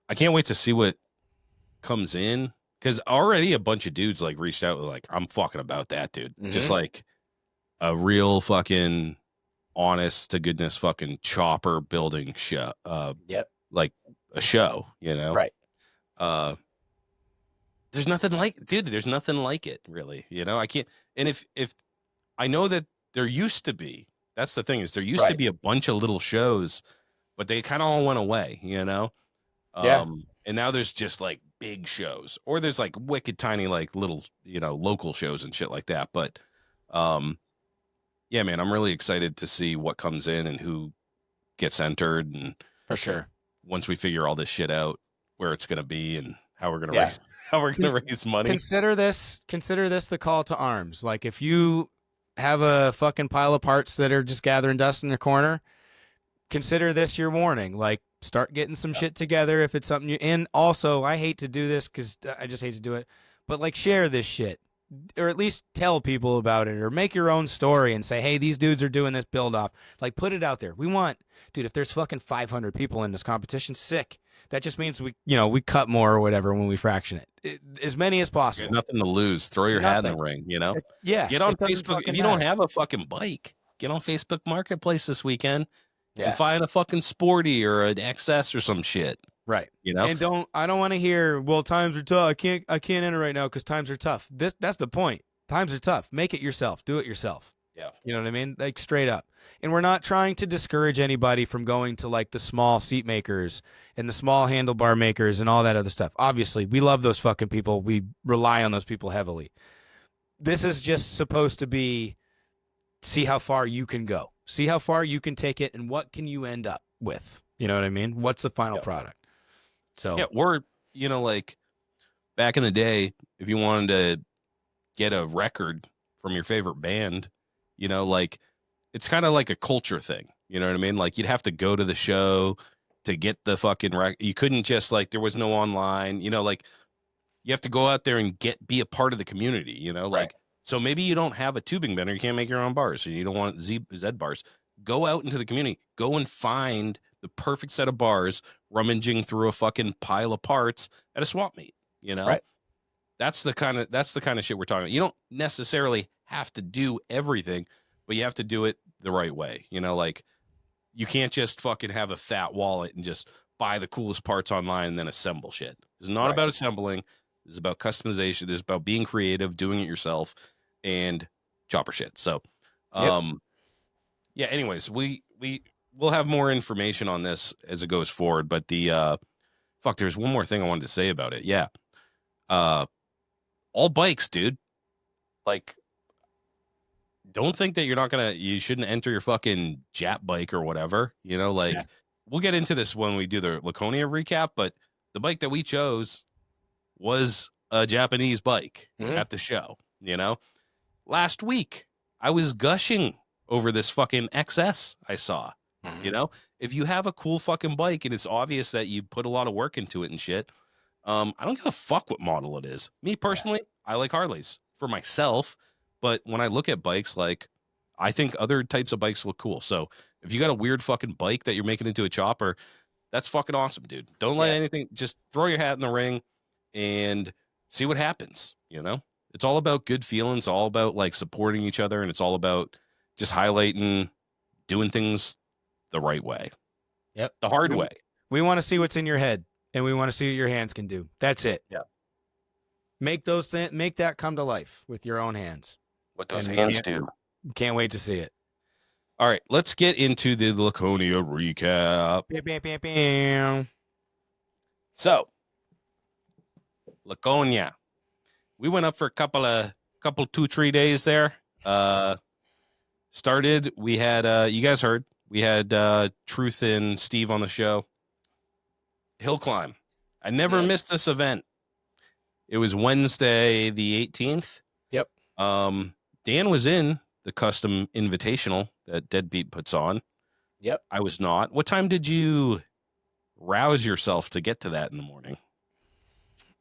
I can't wait to see what comes in, because already a bunch of dudes like reached out with like, I'm fucking about that, dude. Just like a real fucking honest to goodness fucking chopper building show. Like a show, Right. There's nothing like it, really. I can't. And if I know that there used to be, that's the thing, is there used to be a bunch of little shows, but they kind of all went away, and now there's just like big shows, or there's like wicked tiny like little local shows and shit like that. But yeah, man, I'm really excited to see what comes in and who gets entered, and For sure. once we figure all this shit out, where it's gonna be and how we're gonna raise money. Consider this the call to arms. Like if you have a fucking pile of parts that are just gathering dust in the corner, consider this your warning. Like start getting some shit together if it's something and also I hate to do this because I just hate to do it, but like share this shit or at least tell people about it or make your own story and say, hey, these dudes are doing this build off. Like put it out there. Dude, if there's fucking 500 people in this competition, sick. That just means we cut more or whatever when we fraction it. As many as possible. Nothing to lose. Throw your hat in the ring, Yeah. Get on Facebook. If you don't have a fucking bike, get on Facebook Marketplace this weekend. Yeah. And find a fucking Sporty or an XS or some shit. Right. And I don't want to hear, well, times are tough. I can't enter right now because times are tough. That's the point. Times are tough. Make it yourself. Do it yourself. Yeah. You know what I mean? Like straight up. And we're not trying to discourage anybody from going to like the small seat makers and the small handlebar makers and all that other stuff. Obviously, we love those fucking people. We rely on those people heavily. This is just supposed to be see how far you can go. See how far you can take it and what can you end up with. You know what I mean? What's the final Yeah. product? So Yeah, or like back in the day, if you wanted to get a record from your favorite band, like it's kind of like a culture thing. You know what I mean? Like you'd have to go to the show to get the fucking record. You couldn't just like there was no online. Like you have to go out there and be a part of the community. right. Like so maybe you don't have a tubing bender, you can't make your own bars, and you don't want Z bars. Go out into the community. Go and find the perfect set of bars, rummaging through a fucking pile of parts at a swap meet. Right. That's the kind of shit we're talking about. You don't necessarily have to do everything, but you have to do it the right way. Like you can't just fucking have a fat wallet and just buy the coolest parts online and then assemble shit. It's not Right. about assembling. It's about customization. It's about being creative, doing it yourself, and chopper shit. So, Yep. yeah. Anyways, we'll have more information on this as it goes forward. But there's one more thing I wanted to say about it. Yeah. All bikes, dude. Like, don't think that you shouldn't enter your fucking Jap bike or whatever. Yeah. We'll get into this when we do the Laconia recap, but the bike that we chose was a Japanese bike at the show. Last week I was gushing over this fucking XS I saw. If you have a cool fucking bike and it's obvious that you put a lot of work into it and shit, I don't give a fuck what model it is. Me personally, I like Harleys for myself, but when I look at bikes, like I think other types of bikes look cool. So if you got a weird fucking bike that you're making into a chopper, that's fucking awesome, dude. Don't let anything, just throw your hat in the ring and see what happens. It's all about good feelings, all about like supporting each other, and it's all about just highlighting doing things the right way. Yep. The hard way. We want to see what's in your head, and we want to see what your hands can do. That's it. Yeah. Make that come to life with your own hands. What those hands do. Can't wait to see it. All right, let's get into the Laconia recap. Bam, bam, bam, bam. So, Laconia. We went up for a couple 2-3 days there. Started, we had you guys heard, we had Truth and Steve on the show. Hill climb. I never missed this event. It was Wednesday the 18th. Yep. Dan was in the custom invitational that Deadbeat puts on. Yep. I was not. What time did you rouse yourself to get to that in the morning?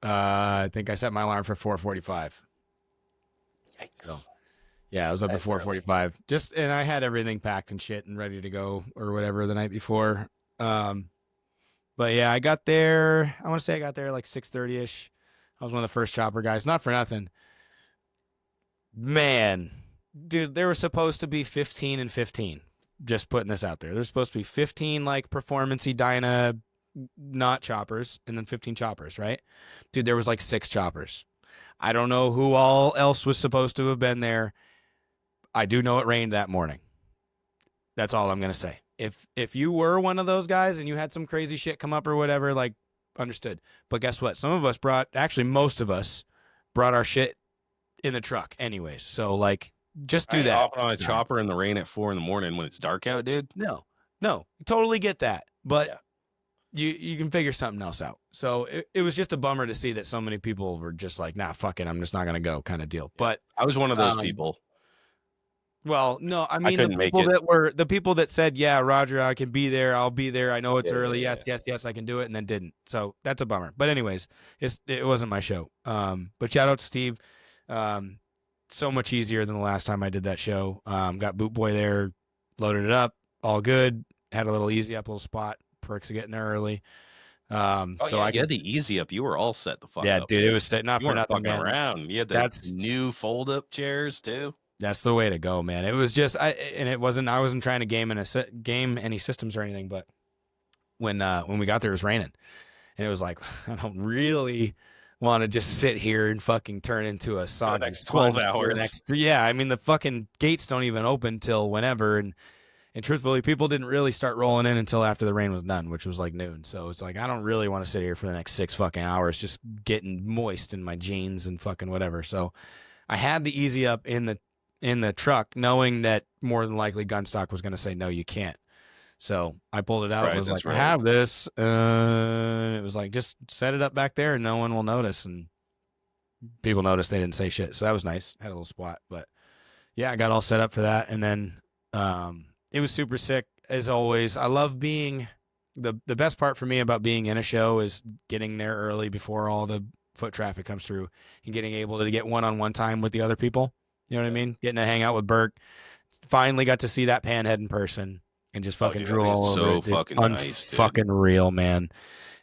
I think I set my alarm for 4:45. Yikes. So, yeah, I was up at 4:45. And I had everything packed and shit and ready to go or whatever the night before. But yeah, I got there. I want to say I got there like 6:30ish. I was one of the first chopper guys. Not for nothing. Man, dude, there was supposed to be 15 and 15. Just putting this out there. There's supposed to be 15 like performance-y Dyna not choppers and then 15 choppers, right? Dude, there was like 6 choppers. I don't know who all else was supposed to have been there. I do know it rained that morning. That's all I'm going to say. If you were one of those guys and you had some crazy shit come up or whatever, like, understood. But guess what? Most of us brought our shit in the truck anyways. So, like, just do that. Hopping on a chopper in the rain at 4 a.m. when it's dark out, dude? No, totally get that. But you can figure something else out. So it was just a bummer to see that so many people were just like, nah, fuck it, I'm just not going to go kind of deal. But I was one of those people. Well, no, I mean, the people that said, yeah, Roger, I can be there. I'll be there. I know it's early. Yes, I can do it. And then didn't. So that's a bummer. But anyways, it wasn't my show. But shout out to Steve. So much easier than the last time I did that show. Got Boot Boy there, loaded it up, all good. Had a little easy up little spot. Perks of getting there early. You had the easy up. You were all set the fuck up. Yeah, dude, it was not you for nothing, man. Around. You had the new fold up chairs too. That's the way to go, man. It was just, I wasn't trying to game any systems or anything, but when we got there, it was raining, and it was like, I don't really want to just sit here and fucking turn into a For the soggy next 12 sponge for the hours. next. Yeah, I mean the fucking gates don't even open till whenever, and truthfully, people didn't really start rolling in until after the rain was done, which was like noon. So it's like I don't really want to sit here for the next 6 fucking hours just getting moist in my jeans and fucking whatever. So I had the easy up in the truck, knowing that more than likely Gunstock was going to say no, you can't. So I pulled it out and Right, was that's like, I right. have this. It was like, just set it up back there and no one will notice. And people noticed, they didn't say shit. So that was nice. Had a little spot. But yeah, I got all set up for that. And then it was super sick as always. I love being the best part for me about being in a show is getting there early before all the foot traffic comes through and getting able to get one-on-one time with the other people. You know what I mean? Getting to hang out with Burke. Finally got to see that panhead in person and just Oh, fucking dude, I drool think it's all over so it. Dude, fucking nice, dude. unfucking real, man.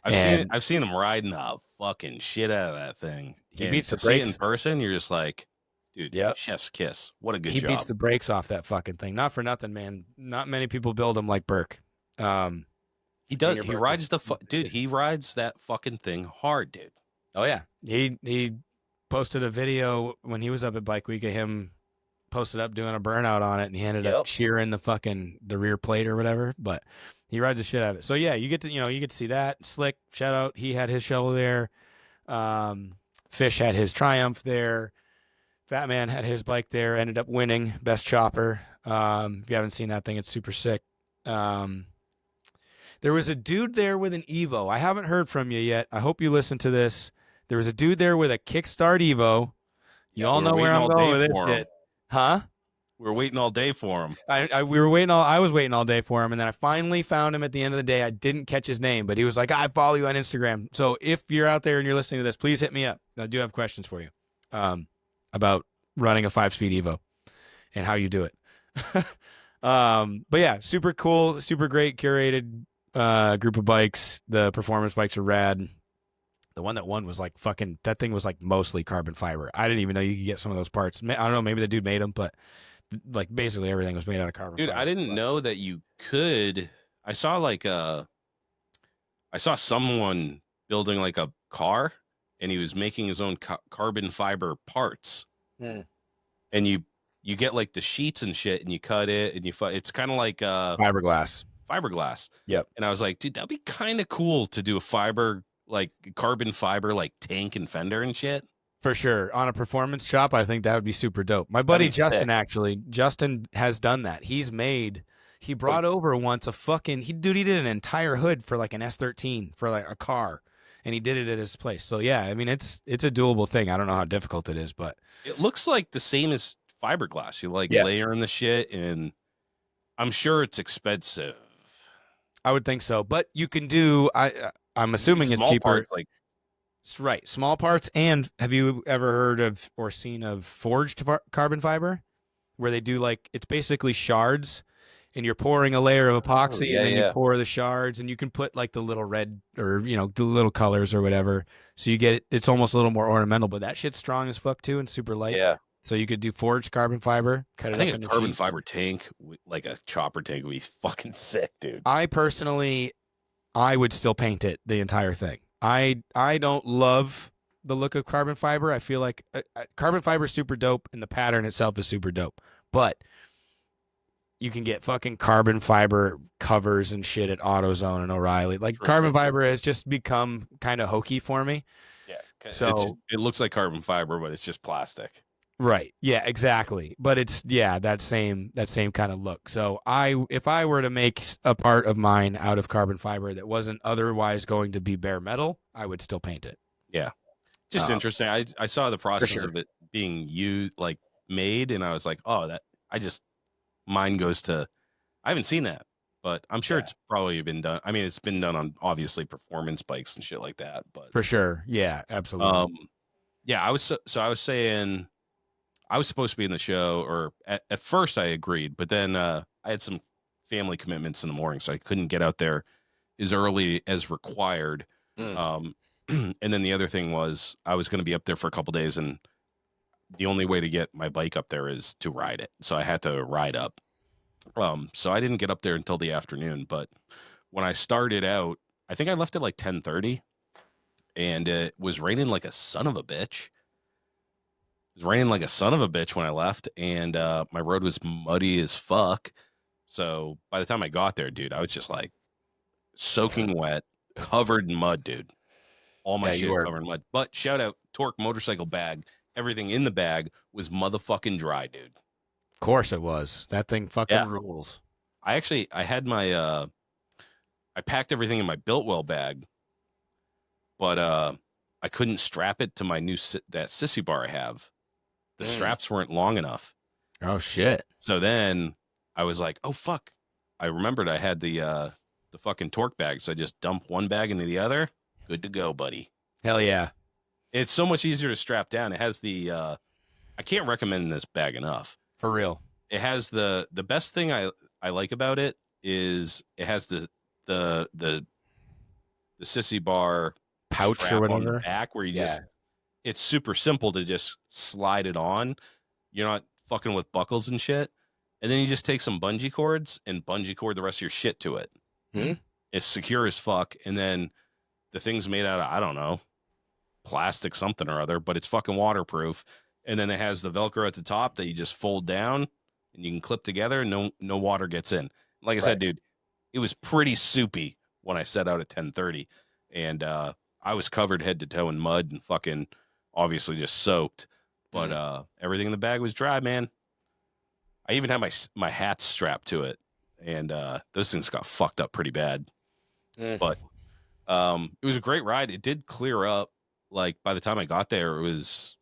And I've seen him riding the fucking shit out of that thing. he And beats the to see it in brakes. person, you're just like, dude, Yep. chef's kiss. What a good He beats job. the brakes off that fucking thing. Not for nothing, man. Not many people build him like Burke. He does. Senior He Burke rides is the dude. He rides that fucking thing hard, dude. Oh yeah, he posted a video when he was up at Bike Week of him posted up doing a burnout on it, and he ended up Yep. shearing the rear plate or whatever. But he rides the shit out of it. So yeah, you get to see that. Slick, shout out, he had his shovel there. Fish had his Triumph there. Fat Man had his bike there. Ended up winning best chopper. If you haven't seen that thing, it's super sick. There was a dude there with an Evo. I haven't heard from you yet. I hope you listen to this. There was a dude there with a kickstart Evo. You all we were know where waiting I'm all going day with this for him. shit. Huh? We were waiting all day for him. We were waiting I was waiting all day for him, and then I finally found him at the end of the day. I didn't catch his name, but he was like, I follow you on Instagram. So if you're out there and you're listening to this, please hit me up. I do have questions for you about running a 5-speed Evo and how you do it. But yeah, super cool, super great curated group of bikes. The performance bikes are rad. The one that won was like fucking, that thing was like mostly carbon fiber. I didn't even know you could get some of those parts. I don't know, maybe the dude made them, but like basically everything was made out of carbon Dude, fiber. I didn't know that you could. I saw I saw someone building like a car, and he was making his own carbon fiber parts. And you get like the sheets and shit, and you cut it, and it's kind of like Fiberglass. fiberglass. Yep. And I was like, dude, that'd be kind of cool to do a carbon fiber like tank and fender and shit. For sure. On a performance shop, I think that would be super dope. My buddy Justin has done that. He brought over once he did an entire hood for like an S13 for like a car, and he did it at his place. So yeah, I mean it's a doable thing. I don't know how difficult it is, but it looks like the same as fiberglass. You Yeah. layer in the shit, and I'm sure it's expensive. I would think so. But you can do I'm assuming it's Small cheaper. parts, like Right, small parts. And have you ever heard of or seen of forged carbon fiber, where they do like it's basically shards, and you're pouring a layer of epoxy, yeah, and then yeah. you pour the shards, and you can put like the little red or the little colors or whatever. So you get it. It's almost a little more ornamental, but that shit's strong as fuck too and super light. Yeah. So you could do forged carbon fiber, cut it I think up a into carbon sheets. fiber tank, like a chopper tank, would be fucking sick, dude. I personally, I would still paint it the entire thing. I don't love the look of carbon fiber. I feel like carbon fiber is super dope, and the pattern itself is super dope. But you can get fucking carbon fiber covers and shit at AutoZone and O'Reilly. Like carbon fiber has just become kind of hokey for me. Yeah. So it looks like carbon fiber, but it's just plastic. Right. Yeah, exactly. But it's that same kind of look. So if I were to make a part of mine out of carbon fiber that wasn't otherwise going to be bare metal, I would still paint it. Yeah. Just interesting. I saw the process sure. of it being made, and I was like, oh, mine goes to, I haven't seen that, but I'm sure it's probably been done. I mean, it's been done on obviously performance bikes and shit like that, but for sure. Yeah, absolutely. Yeah, I was saying I was supposed to be in the show, or at first I agreed, but then I had some family commitments in the morning, so I couldn't get out there as early as required. And then the other thing was I was going to be up there for a couple days, and the only way to get my bike up there is to ride it. So I had to ride up. So I didn't get up there until the afternoon, but when I started out, I think I left at like 10:30, and it was raining like a son of a bitch. It was raining like a son of a bitch when I left, and my road was muddy as fuck. So by the time I got there, dude, I was just like soaking wet, covered in mud, dude. All my Yeah, you shit were. covered in mud. But shout out, Torque motorcycle bag. Everything in the bag was motherfucking dry, dude. Of course it was. That thing fucking Yeah. rules. I had my I packed everything in my Biltwell bag, but I couldn't strap it to my that sissy bar I have. The straps weren't long enough. Oh shit. So then I was like, "Oh fuck." I remembered I had the fucking Torque bag, so I just dumped one bag into the other. Good to go, buddy. Hell yeah. It's so much easier to strap down. It has the I can't recommend this bag enough. For real. It has the best thing I like about it is it has the the sissy bar Pouch or strap on the whatever. back where you Yeah. just it's super simple to just slide it on. You're not fucking with buckles and shit. And then you just take some bungee cords and bungee cord the rest of your shit to it. Hmm? It's secure as fuck. And then the thing's made out of, I don't know, plastic something or other, but it's fucking waterproof. And then it has the Velcro at the top that you just fold down and you can clip together. No water gets in. Like I said, dude, it was pretty soupy when I set out at 10:30, and I was covered head to toe in mud and fucking obviously just soaked. But everything in the bag was dry, man. I even had my hat strapped to it, and those things got fucked up pretty bad. But it was a great ride. It did clear up. Like by the time I got there, it was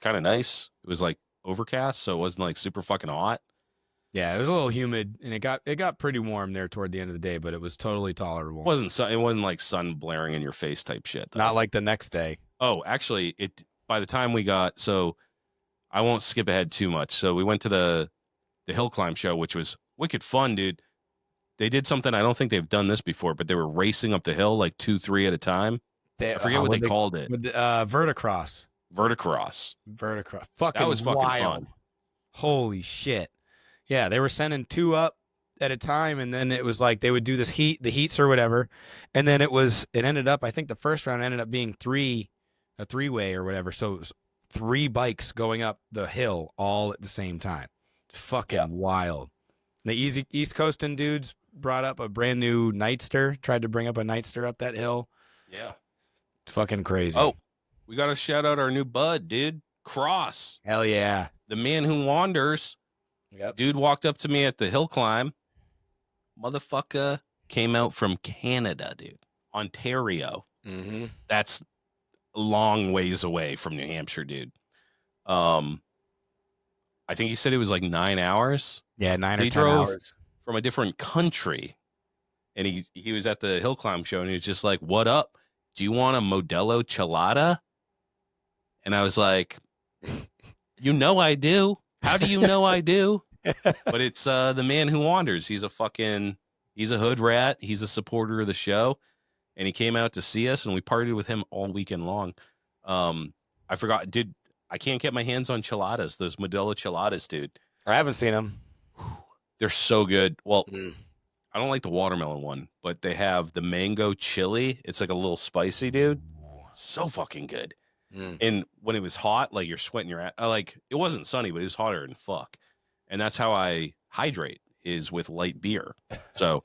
kind of nice. It was like overcast, so it wasn't like super fucking hot. Yeah, it was a little humid, and it got pretty warm there toward the end of the day, but it was totally tolerable. It wasn't like sun blaring in your face type shit, though. Not like the next day. Oh, actually, it by the time we got so I won't skip ahead too much. So we went to the hill climb show, which was wicked fun, dude. They did something I don't think they've done this before, but they were racing up the hill like 2, 3 at a time. I forget what they called it. Verticross. Verticross. Fucking That was fucking wild. fun. Holy shit. Yeah, they were sending 2 up at a time, and then it was like they would do the heats or whatever, and then it ended up, I think the first round ended up being a 3-way or whatever, so it was 3 bikes going up the hill all at the same time. Fucking wild. The East Coastin' dudes brought up a brand new Nightster, tried to bring up a Nightster up that hill. Yeah. Fucking crazy. Oh, we got to shout out our new bud, dude. Cross. Hell yeah. The man who wanders. Yep. Dude walked up to me at the hill climb. Motherfucker came out from Canada, dude. Ontario. Mm-hmm. That's a long ways away from New Hampshire, dude. I think he said it was like 9 hours. Yeah, 9 or 10 drove hours. From a different country, and he was at the hill climb show, and he was just like, "What up? Do you want a Modelo Chelada?" And I was like, "You know I do. How do you know I do?" But it's the man who wanders. He's a hood rat. He's a supporter of the show, and he came out to see us, and we partied with him all weekend long. I forgot, dude. I can't get my hands on Cheladas. Those Modelo Cheladas, dude. I haven't seen them. They're so good. Well, I don't like the watermelon one, but they have the mango chili. It's like a little spicy, dude. So fucking good. And when it was hot, like you're sweating your ass. Like it wasn't sunny, but it was hotter than fuck. And that's how I hydrate is with light beer. So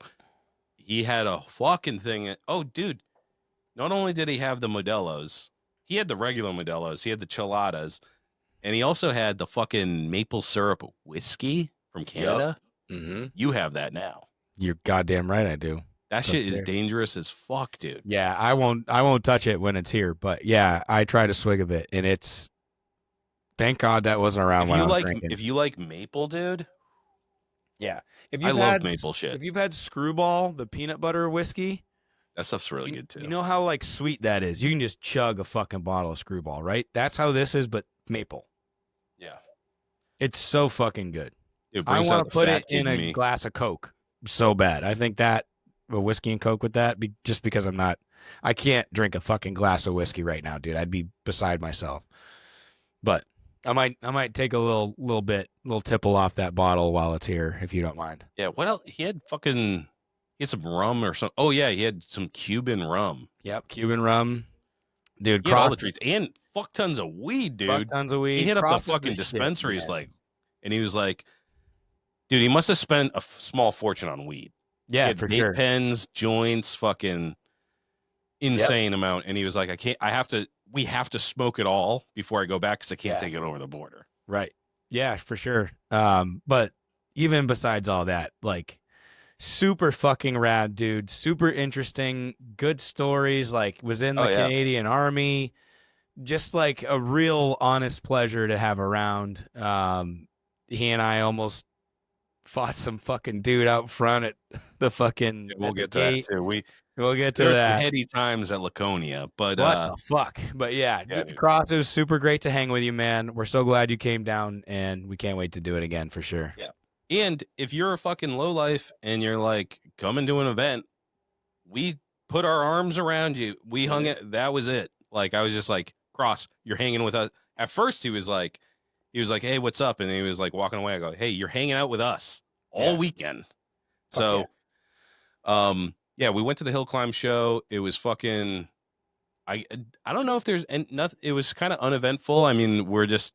he had a fucking thing. Oh, dude. Not only did he have the Modelos, he had the regular Modelos. He had the Cheladas. And he also had the fucking maple syrup whiskey from Canada. Yep. Mm-hmm. You have that now. You're goddamn right, I do. That shit is dangerous as fuck, dude. Yeah, I won't touch it when it's here, but yeah, I try to swig a bit, and it's. Thank God that wasn't around when I was drinking. If you like maple, dude. Yeah, I love maple shit. If you've had Screwball, the peanut butter whiskey, that stuff's really good too. You know how like sweet that is. You can just chug a fucking bottle of Screwball, right? That's how this is, but maple. Yeah, it's so fucking good. I want to put it in a glass of Coke so bad. I think that a whiskey and Coke with that, just because I can't drink a fucking glass of whiskey right now, dude. I'd be beside myself. But I might take a little tipple off that bottle while it's here, if you don't mind. Yeah. What else? He had fucking He had some rum or something. Oh yeah, he had some Cuban rum. Yep, Cuban rum, dude. He had all Cross the treats and fuck tons of weed, fuck dude. tons of He weed. hit up the Cross is the fucking shit, dispensaries man. like, and he was like, dude, he must have spent a small fortune on weed. He Yeah, had for vape sure. pens, joints, fucking Yep. insane amount. And he was like, I can't. I have to. We have to smoke it all before I go back because I can't Yeah. take it over the border. Right. Yeah, for sure. But even besides all that, like super fucking rad dude, super interesting, good stories, like was in Oh the yeah, Canadian Army, just like a real honest pleasure to have around. He and I almost fought some fucking dude out front at the fucking we'll at the get to that gate. too. We We'll get to There were some that. heady times at Laconia, but What the fuck? But yeah, yeah, dude. Cross, it was super great to hang with you, man. We're so glad you came down, and we can't wait to do it again for sure. Yeah. And if you're a fucking low life and you're like coming to an event, we put our arms around you. We hung it. That was it. Like I was just like, Cross, you're hanging with us. At first he was like, hey, what's up? And he was like walking away. I go, hey, you're hanging out with us all Yeah. weekend. Fuck yeah. So yeah, we went to the hill climb show. It was fucking I I don't know if there's and nothing. It was kind of uneventful. I mean, we're just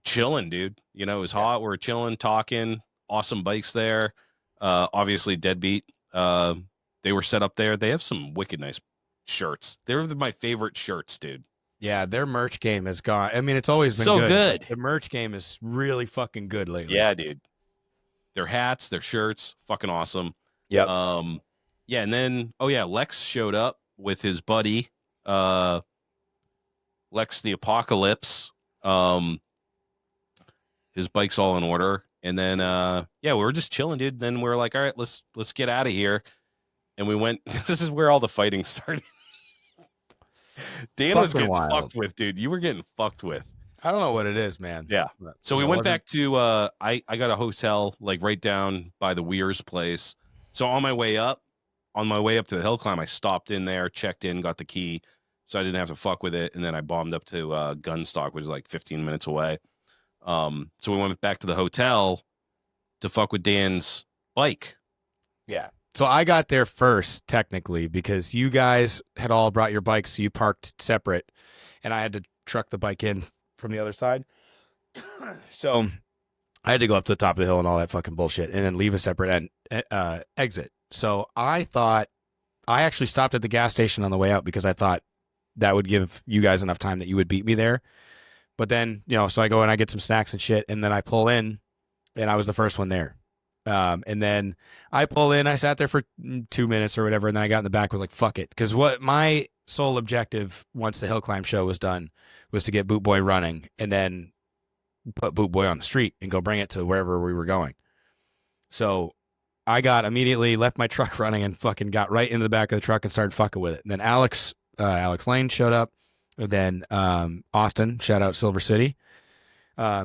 chilling, dude. You know, it was Yeah. hot. We're chilling, talking. Awesome bikes there. Obviously, Deadbeat. They were set up there. They have some wicked nice shirts. They're my favorite shirts, dude. Yeah, their merch game has gone. I mean, it's always been So good, but good. the merch game is really fucking good lately. Yeah, dude. Their hats, their shirts, fucking awesome. Yep. Yeah, and then Lex showed up with his buddy, uh, Lex the Apocalypse. His bike's all in order. And then we were just chilling, dude. Then we are like, all right, let's get out of here. And we went, this is where all the fighting started. Dan was Fucking getting wild. fucked with, dude. You were getting fucked with. I don't know what it is, man. Yeah. But, So we it went wasn't- back to I got a hotel like right down by the Weir's place. So on my way up to the hill climb, I stopped in there, checked in, got the key, so I didn't have to fuck with it. And then I bombed up to Gunstock, which is like 15 minutes away. So we went back to the hotel to fuck with Dan's bike. Yeah. So I got there first, technically, because you guys had all brought your bikes, so you parked separate, and I had to truck the bike in from the other side. So I had to go up to the top of the hill and all that fucking bullshit, and then leave a separate exit. So I actually stopped at the gas station on the way out because I thought that would give you guys enough time that you would beat me there. But then, so I go and I get some snacks and shit, and then I pull in, and I was the first one there. And then I pull in, I sat there for 2 minutes or whatever, and then I got in the back, was like, fuck it. Because what my sole objective once the hill climb show was done was to get Boot Boy running and then put Boot Boy on the street and go bring it to wherever we were going. So I got immediately left my truck running and fucking got right into the back of the truck and started fucking with it. And then Alex Lane showed up. And then Austin, shout out Silver City.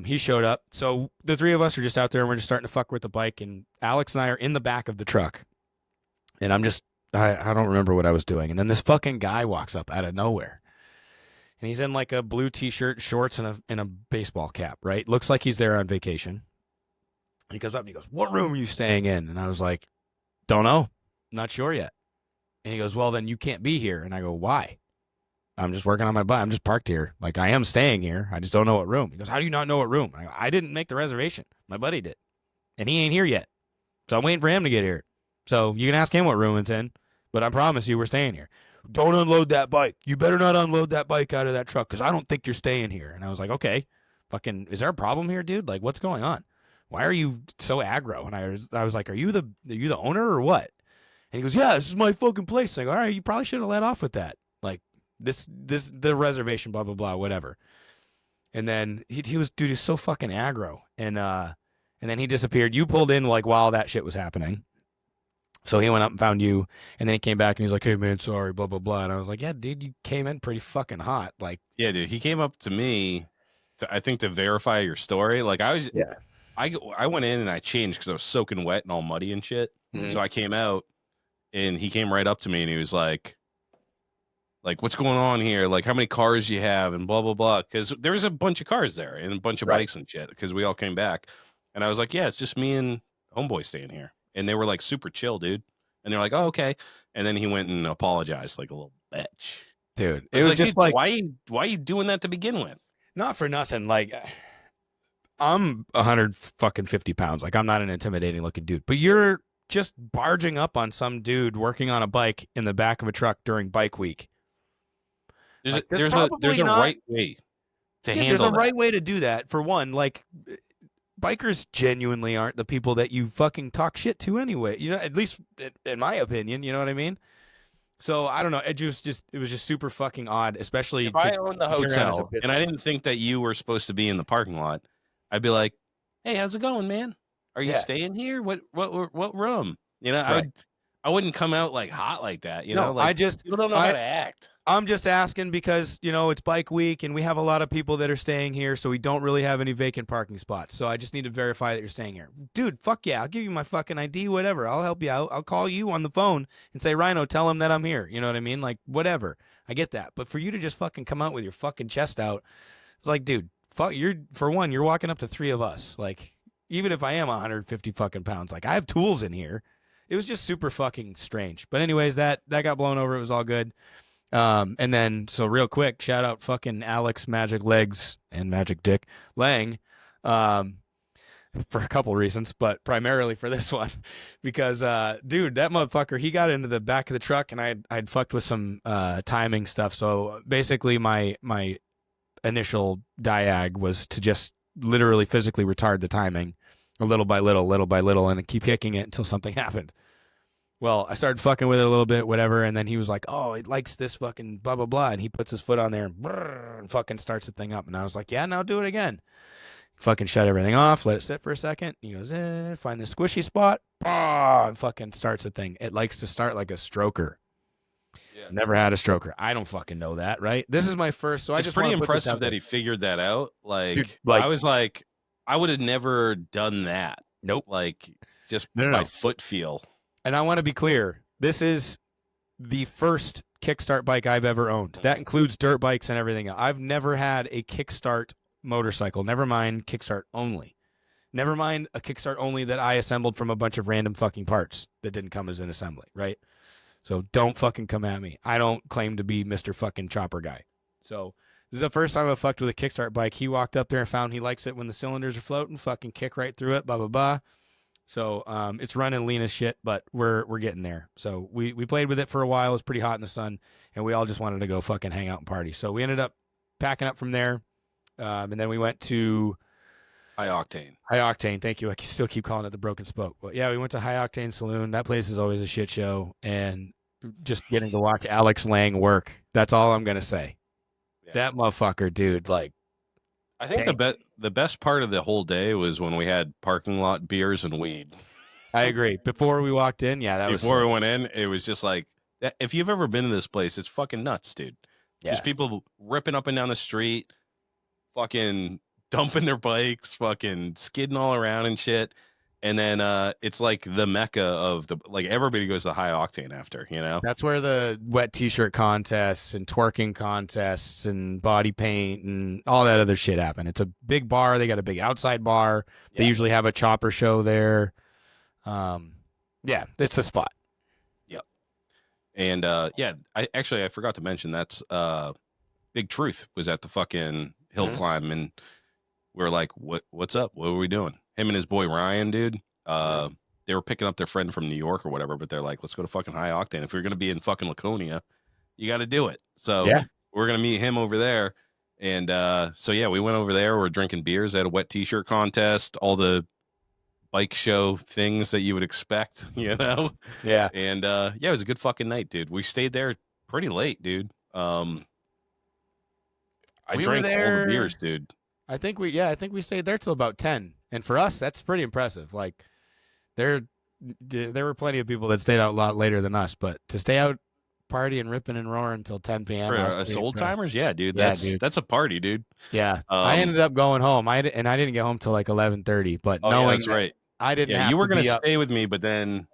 He showed up. So the three of us are just out there and we're just starting to fuck with the bike. And Alex and I are in the back of the truck. And I don't remember what I was doing. And then this fucking guy walks up out of nowhere. And he's in like a blue t-shirt, shorts, and a baseball cap, right? Looks like he's there on vacation. He goes up and he goes, "What room are you staying in?" And I was like, "Don't know. Not sure yet." And he goes, "Well, then you can't be here." And I go, "Why?" "I'm just working on my bike. I'm just parked here. Like, I am staying here. I just don't know what room." He goes, "How do you not know what room?" I go, "I didn't make the reservation. My buddy did. And he ain't here yet. So I'm waiting for him to get here. So you can ask him what room it's in. But I promise you we're staying here." "Don't unload that bike. You better not unload that bike out of that truck because I don't think you're staying here." And I was like, "Okay. Fucking, is there a problem here, dude? Like, what's going on? Why are you so aggro?" And I was like, are you the owner or what?" And he goes, "Yeah, this is my fucking place." And I go, "All right, you probably should have let off with that. Like, the reservation, blah, blah, blah, whatever." And then he was, dude, he's so fucking aggro. And then he disappeared. You pulled in like while that shit was happening. So he went up and found you, and then he came back and he's like, "Hey man, sorry, blah, blah, blah." And I was like, "Yeah, dude, you came in pretty fucking hot." Like, Yeah, dude. He came up to me, I think, to verify your story. Like yeah. I went in and I changed because I was soaking wet and all muddy and shit. Mhm. So I came out and he came right up to me and he was like, "What's going on here? Like, how many cars you have and blah, blah, blah." Because there was a bunch of cars there and a bunch of Right. bikes and shit because we all came back. And I was like, "Yeah, it's just me and homeboy staying here." And they were like super chill, dude. And they're like, oh, okay. And then he went and apologized like a little bitch. Dude, it It's was like, just dude, like, why are you doing that to begin with? not for nothing. Like, I'm 150 pounds. Like, I'm not an intimidating looking dude, but you're just barging up on some dude working on a bike in the back of a truck during bike week. Like, There's a right way to there's handle a that. right way to do that. For one, like, bikers genuinely aren't the people that you fucking talk shit to anyway. You know, at least in my opinion, you know what I mean? So I don't know. It was just super fucking odd, especially If to I owned the carry on as a hotel and I business. didn't think that you were supposed to be in the parking lot, I'd be like, "Hey, how's it going, man? Are you Yeah, staying here? What room?" You know, right. I wouldn't come out like hot like that. You know, No, like people don't know how I to act. I'm just asking because, it's bike week and we have a lot of people that are staying here, so we don't really have any vacant parking spots. So I just need to verify that you're staying here. Dude, fuck yeah. I'll give you my fucking ID, whatever. I'll help you out. I'll call you on the phone and say, Rhino, tell him that I'm here. You know what I mean? Like, whatever. I get that. But for you to just fucking come out with your fucking chest out, it's like, dude, fuck, for one, you're walking up to three of us. Like, even if I am 150 fucking pounds, like, I have tools in here. It was just super fucking strange. But anyways, that got blown over. It was all good. And then, so real quick, shout out fucking Alex Magic Legs and Magic Dick Lang, for a couple reasons, but primarily for this one, because, dude, that motherfucker, he got into the back of the truck and I'd fucked with some, timing stuff. So basically my initial diag was to just literally physically retard the timing little by little, and keep kicking it until something happened. Well, I started fucking with it a little bit, whatever, and then he was like, "Oh, it likes this fucking blah blah blah," and he puts his foot on there and, brrr, and fucking starts the thing up, and I was like, "Yeah, now do it again." Fucking shut everything off, let it sit for a second. He goes, find the squishy spot, and fucking starts the thing. It likes to start like a stroker. Yeah. Never had a stroker. I don't fucking know that, right? This is my first, so I It's just pretty want to put this impressive out that there. he figured that out. Dude, Like, like, I was like, I would have never done that. nope, Like, just no, by foot feel. And I want to be clear. This is the first kickstart bike I've ever owned. That includes dirt bikes and everything else. I've never had a kickstart motorcycle. Never mind kickstart only. Never mind a kickstart only that I assembled from a bunch of random fucking parts that didn't come as an assembly, right? So don't fucking come at me. I don't claim to be Mr. fucking chopper guy. So this is the first time I fucked with a kickstart bike. He walked up there and found he likes it when the cylinders are floating, fucking kick right through it, blah, blah, blah. So it's running lean as shit, but we're getting there. So we played with it for a while. It was pretty hot in the sun, and we all just wanted to go fucking hang out and party. So we ended up packing up from there, and then we went to High octane. High Octane. Thank you. I still keep calling it the Broken Spoke, but yeah, we went to High Octane Saloon. That place is always a shit show, and just getting to watch Alex Lang work. That's all I'm gonna say. Yeah. That motherfucker, dude. Like, I think the best part of the whole day was when we had parking lot beers and weed. I agree. Before we walked in, yeah, that was Before we went in, it was just like, if you've ever been to this place, it's fucking nuts, dude. Yeah. Just people ripping up and down the street, fucking dumping their bikes, fucking skidding all around and shit. And then it's like the mecca of like everybody goes to High Octane after, you know? That's where the wet t-shirt contests and twerking contests and body paint and all that other shit happen. It's a big bar. They got a big outside bar. They usually have a chopper show there. Yeah, it's the spot. Yep. And yeah, I forgot to mention that's Big Truth was at the fucking hill climb, and we were like, what's up? What are we doing? Him and his boy Ryan, dude. They were picking up their friend from New York or whatever, but they're like, let's go to fucking High Octane. If you're gonna be in fucking Laconia, you got to do it. So Yeah. we're gonna meet him over there. And so yeah, we went over there. We're drinking beers at a wet t-shirt contest, all the bike show things that you would expect, you know? Yeah. And yeah, it was a good fucking night, dude. We stayed there pretty late, dude. I We were drank all there- the beers, dude. I think we stayed there till about 10. And for us, that's pretty impressive. Like there were plenty of people that stayed out a lot later than us, but to stay out partying, ripping and roaring until 10 p.m. For I was us pretty old impressed. timers, yeah, dude. Yeah, That's a party, dude. Yeah. I ended up going home. I didn't get home till like 11:30, but Oh, knowing yeah, that's right. I didn't Yeah, have you were to gonna be up. stay with me, but then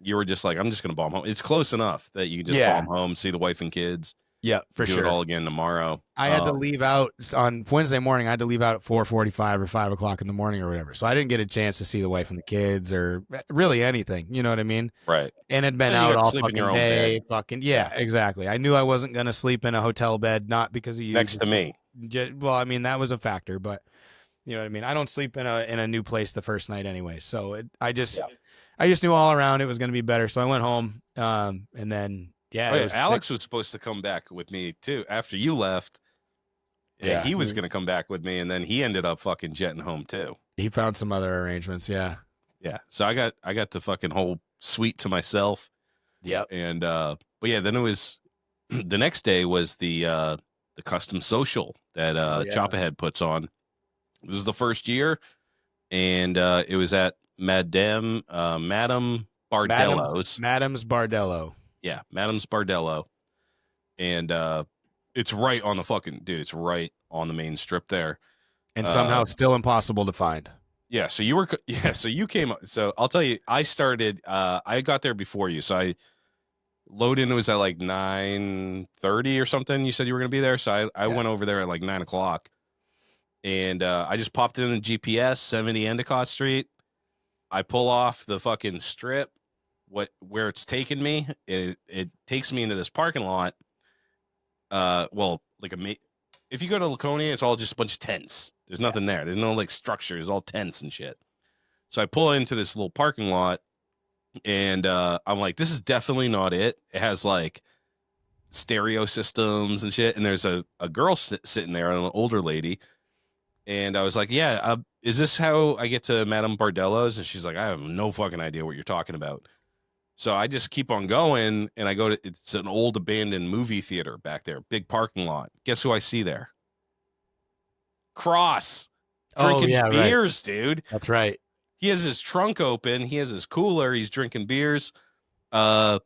you were just like, I'm just gonna bomb home. It's close enough that you can just bomb home, see the wife and kids. Yeah, for Do it sure. all again tomorrow. I had to leave out on Wednesday morning. I had to leave out at 4:45 or 5 o'clock in the morning or whatever. So I didn't get a chance to see the wife and the kids or really anything. You know what I mean? Right. And had been And you out got to all sleep in your fucking own bed. day. Fucking Yeah. yeah, exactly. I knew I wasn't gonna sleep in a hotel bed, not because of you. Next to me. Well, I mean that was a factor, but you know what I mean. I don't sleep in a new place the first night anyway. So I just knew all around it was gonna be better. So I went home, and then Oh, it yeah. was Alex was supposed to come back with me too after you left. Yeah, yeah. he was going to come back with me, and then he ended up fucking jetting home too. He found some other arrangements. Yeah. Yeah, so I got the fucking whole suite to myself, Yep. and but yeah, then it was the next day was the custom social that Yeah. Choppahead puts on. This is the first year, and it was at Madame Bardello's. Madam's Bardello. Yeah, Madame's Bardello, and it's right on the fucking dude. It's right on the main strip there. And somehow still impossible to find. Yeah, so you were so you came so I'll tell you I got there before you. So I load in was at like 9:30 or something. You said you were gonna be there. So I went over there at like 9 o'clock, and I just popped in the GPS 70 Endicott Street. I pull off the fucking strip, where it's taken me. It takes me into this parking lot. Well, like if you go to Laconia, it's all just a bunch of tents. There's nothing there. There's no like structure. It's all tents and shit. So I pull into this little parking lot, and I'm like, this is definitely not it. It has like stereo systems and shit. And there's a girl sitting there, an older lady. And I was like, yeah, is this how I get to Madame Bardello's? And she's like, I have no fucking idea what you're talking about. So I just keep on going, and I go to, it's an old abandoned movie theater back there, big parking lot. Guess who I see there? Cross drinking beers, right. dude. That's right. He has his trunk open. He has his cooler. He's drinking beers. So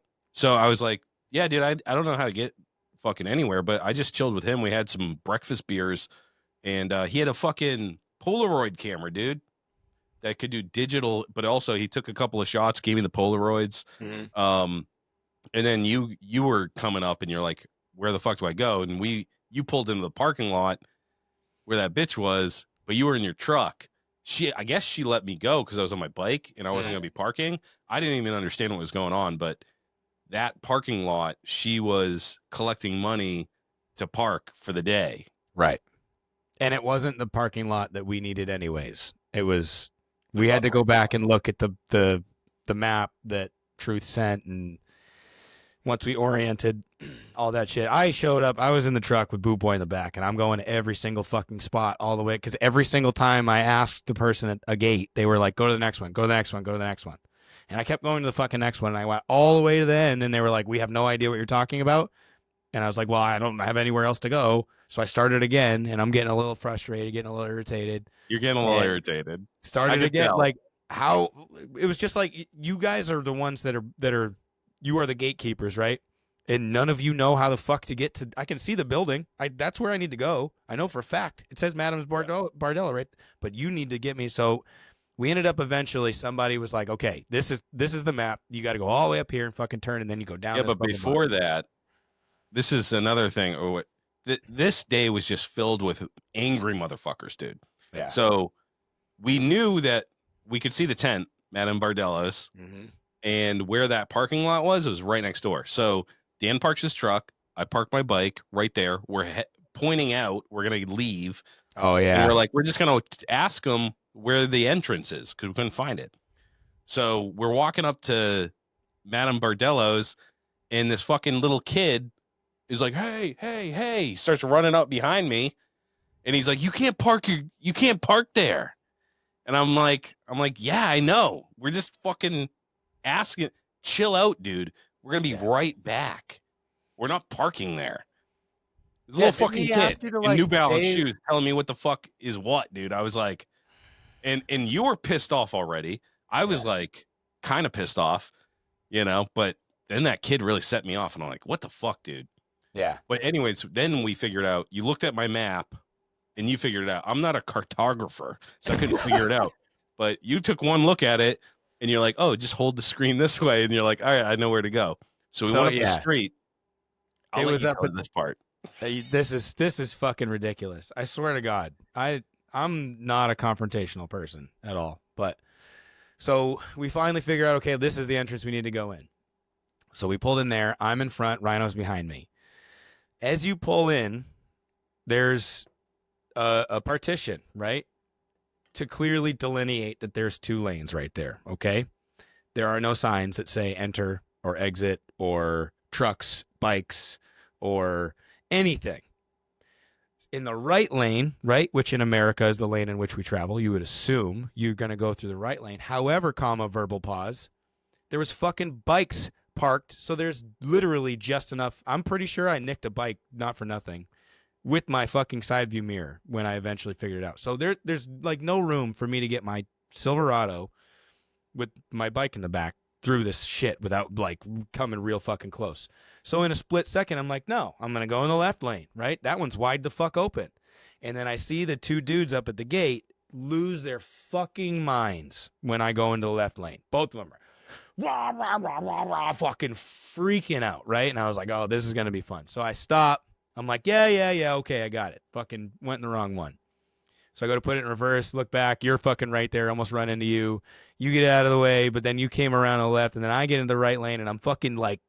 I was like, yeah, dude, I don't know how to get fucking anywhere, but I just chilled with him. We had some breakfast beers, and he had a fucking Polaroid camera, dude, that could do digital, but also he took a couple of shots, gave me the Polaroids. Mm-hmm. And then you were coming up, and you're like, where the fuck do I go? And you pulled into the parking lot where that bitch was, but you were in your truck. I guess she let me go because I was on my bike and I wasn't going to be parking. I didn't even understand what was going on, but that parking lot, she was collecting money to park for the day. Right. And it wasn't the parking lot that we needed anyways. It was, we had to go back and look at the map that Truth sent, and once we oriented all that shit, I showed up. I was in the truck with Boo Boy in the back, and I'm going to every single fucking spot all the way, because every single time I asked the person at a gate, they were like, go to the next one, go to the next one, go to the next one. And I kept going to the fucking next one, and I went all the way to the end, and they were like, we have no idea what you're talking about. And I was like, well, I don't have anywhere else to go. So I started again, and I'm getting a little frustrated, getting a little irritated. You're getting a little irritated. Started again, like how it was just like, you guys are the ones that are you are the gatekeepers, right? And none of you know how the fuck to get to. I can see the building. That's where I need to go. I know for a fact. It says Madame's Bardella, right? But you need to get me. So we ended up eventually. Somebody was like, "Okay, this is the map. You got to go all the way up here and fucking turn, and then you go down." Yeah, but before that, this is another thing. Or what? This day was just filled with angry motherfuckers, dude. Yeah. So we knew that we could see the tent, Madame Bardella's. Mm-hmm. And where that parking lot was right next door. So Dan parks his truck. I park my bike right there. We're pointing out we're going to leave. Oh, yeah. And we're like, we're just going to ask them where the entrance is because we couldn't find it. So we're walking up to Madame Bardello's, and this fucking little kid is like, hey, hey, hey. He starts running up behind me. And he's like, you can't park there. And I'm like, yeah, I know. We're just fucking asking, chill out, dude. We're gonna be right back. We're not parking there. This little fucking kid in New Balance shoes telling me what the fuck is what, dude. I was like, and you were pissed off already. I was like, kind of pissed off, but then that kid really set me off, and I'm like, what the fuck, dude? Yeah. But anyways, then we figured out, you looked at my map and you figured it out. I'm not a cartographer, so I couldn't figure it out. But you took one look at it, and you're like, oh, just hold the screen this way. And you're like, all right, I know where to go. So we went up the street. I'll It let was you up tell at this part. this is fucking ridiculous. I swear to God, I'm not a confrontational person at all. But so we finally figure out, okay, this is the entrance we need to go in. So we pulled in there. I'm in front. Rhino's behind me. As you pull in, there's a partition, right, to clearly delineate that there's 2 lanes right there. Okay, there are no signs that say enter or exit or trucks, bikes, or anything. In the right lane, right, which in America is the lane in which we travel, you would assume you're going to go through the right lane. However, comma, verbal pause, there was fucking bikes parked, so there's literally just enough. I'm pretty sure I nicked a bike, not for nothing, with my fucking side view mirror when I eventually figured it out. So there's like no room for me to get my Silverado with my bike in the back through this shit without like coming real fucking close. So in a split second, I'm like, no, I'm gonna go in the left lane, right? That one's wide the fuck open. And then I see the 2 dudes up at the gate lose their fucking minds when I go into the left lane. Both of them are rah, rah, rah, rah, rah, fucking freaking out, right? And I was like, oh, this is gonna be fun. So I stop. I'm like, yeah, okay, I got it. Fucking went in the wrong one. So I go to put it in reverse, look back, you're fucking right there, almost run into you. You get out of the way, but then you came around on the left, and then I get into the right lane, and I'm fucking like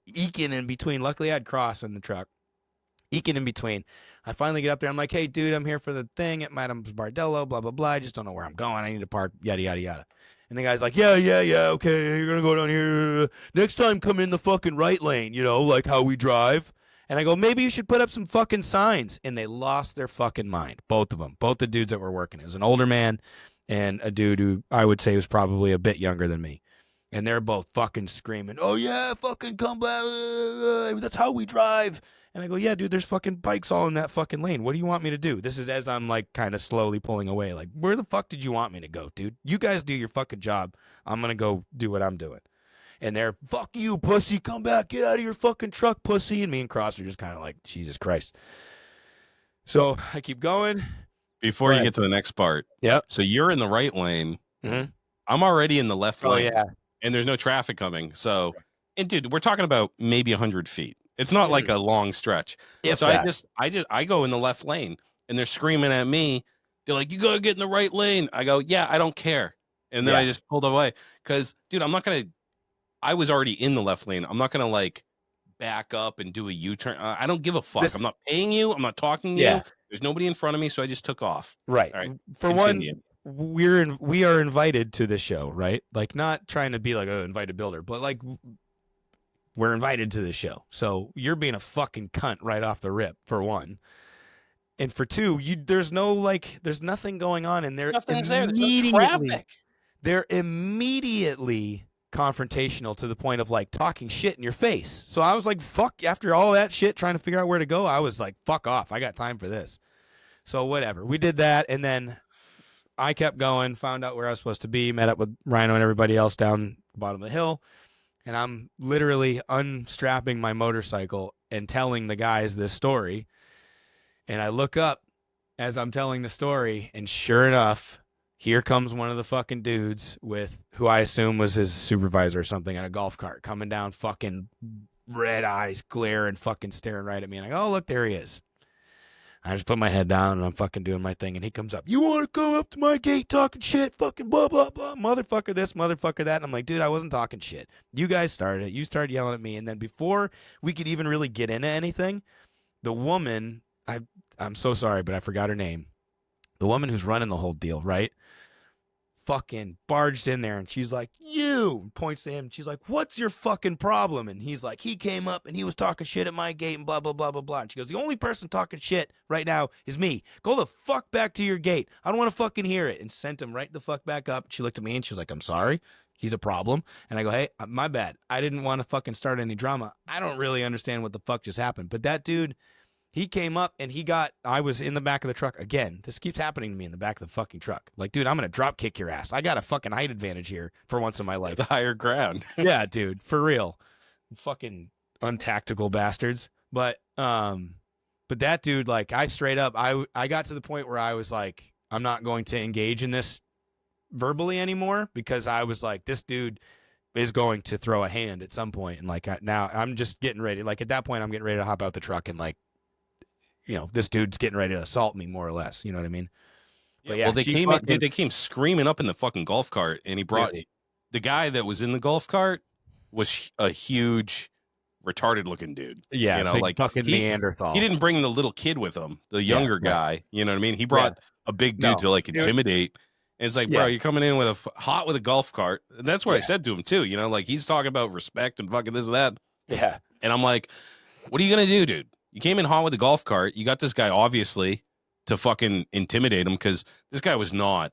eking in between. Luckily, I had cross in the truck. Eking in between. I finally get up there. I'm like, hey, dude, I'm here for the thing at Madame Bardello, blah, blah, blah. I just don't know where I'm going. I need to park, yada, yada, yada. And the guy's like, yeah, okay, you're going to go down here. Next time, come in the fucking right lane, like how we drive. And I go, maybe you should put up some fucking signs. And they lost their fucking mind, both of them, both the dudes that were working. It was an older man and a dude who I would say was probably a bit younger than me. And they're both fucking screaming, oh, yeah, fucking come back. That's how we drive. And I go, yeah, dude, there's fucking bikes all in that fucking lane. What do you want me to do? This is as I'm like kind of slowly pulling away. Like, where the fuck did you want me to go, dude? You guys do your fucking job. I'm going to go do what I'm doing. And they're, fuck you, pussy. Come back. Get out of your fucking truck, pussy. And me and Cross are just kind of like, Jesus Christ. So I keep going. Before you get to the next part. Yep. So you're in the right lane. Mm-hmm. I'm already in the left lane. Oh, yeah. And there's no traffic coming. So, and dude, we're talking about maybe 100 feet. It's not like a long stretch. If so that. I go in the left lane and they're screaming at me. They're like, you got to get in the right lane. I go, yeah, I don't care. And then I just pulled away because, dude, I was already in the left lane. I'm not going to like back up and do a U-turn. I don't give a fuck. I'm not paying you. I'm not talking to you. There's nobody in front of me. So I just took off. Right. All right. For continue. One, we are invited to the show, right? Like not trying to be like an invited builder, but like we're invited to the show. So you're being a fucking cunt right off the rip, for one. And for two, there's nothing going on, and nothing's there. There's no traffic. They're immediately confrontational to the point of like talking shit in your face. So I was like, fuck, after all that shit, trying to figure out where to go, I was like, fuck off. I got time for this. So whatever. We did that, and then I kept going, found out where I was supposed to be, met up with Rhino and everybody else down the bottom of the hill. And I'm literally unstrapping my motorcycle and telling the guys this story. And I look up as I'm telling the story, and sure enough, here comes one of the fucking dudes with who I assume was his supervisor or something on a golf cart coming down, fucking red eyes, glaring, fucking staring right at me. And I go, oh, look, there he is. I just put my head down and I'm fucking doing my thing. And he comes up, you want to go up to my gate talking shit, fucking blah, blah, blah, motherfucker this, motherfucker that. And I'm like, dude, I wasn't talking shit. You guys started it. You started yelling at me. And then before we could even really get into anything, the woman, I'm so sorry, but I forgot her name. The woman who's running the whole deal, right? Fucking barged in there and she's like, you, points to him. She's like, what's your fucking problem? And he's like, he came up and he was talking shit at my gate and blah, blah, blah, blah, blah. And she goes, the only person talking shit right now is me. Go the fuck back to your gate. I don't want to fucking hear it. And sent him right the fuck back up. She looked at me and she was like, I'm sorry. He's a problem. And I go, hey, my bad. I didn't want to fucking start any drama. I don't really understand what the fuck just happened. But that dude, he came up and I was in the back of the truck. Again, this keeps happening to me in the back of the fucking truck. Like, dude, I'm going to drop kick your ass. I got a fucking height advantage here for once in my life. The higher ground. Yeah, dude, for real. Fucking untactical bastards. But that dude, like, I straight up, I got to the point where I was like, I'm not going to engage in this verbally anymore because I was like, this dude is going to throw a hand at some point, and like now I'm just getting ready. Like at that point, I'm getting ready to hop out the truck and like, this dude's getting ready to assault me more or less. You know what I mean? Yeah, But well, yeah, they she came in, dude. fucking They came screaming up in the fucking golf cart, and he brought really, the guy that was in the golf cart was a huge, retarded looking dude. yeah, big Like fucking he Neanderthal. didn't bring the little kid with him, the Yeah, younger right. guy. You know what I mean? He Yeah, brought a big dude no, to like dude. intimidate. And it's like, bro, Yeah, you're coming in with hot with a golf cart. And that's what I yeah, said to him too. Like he's talking about respect and fucking this and that. yeah, And I'm like, what are you gonna do, dude? You came in hot with a golf cart. You got this guy obviously to fucking intimidate him because this guy was not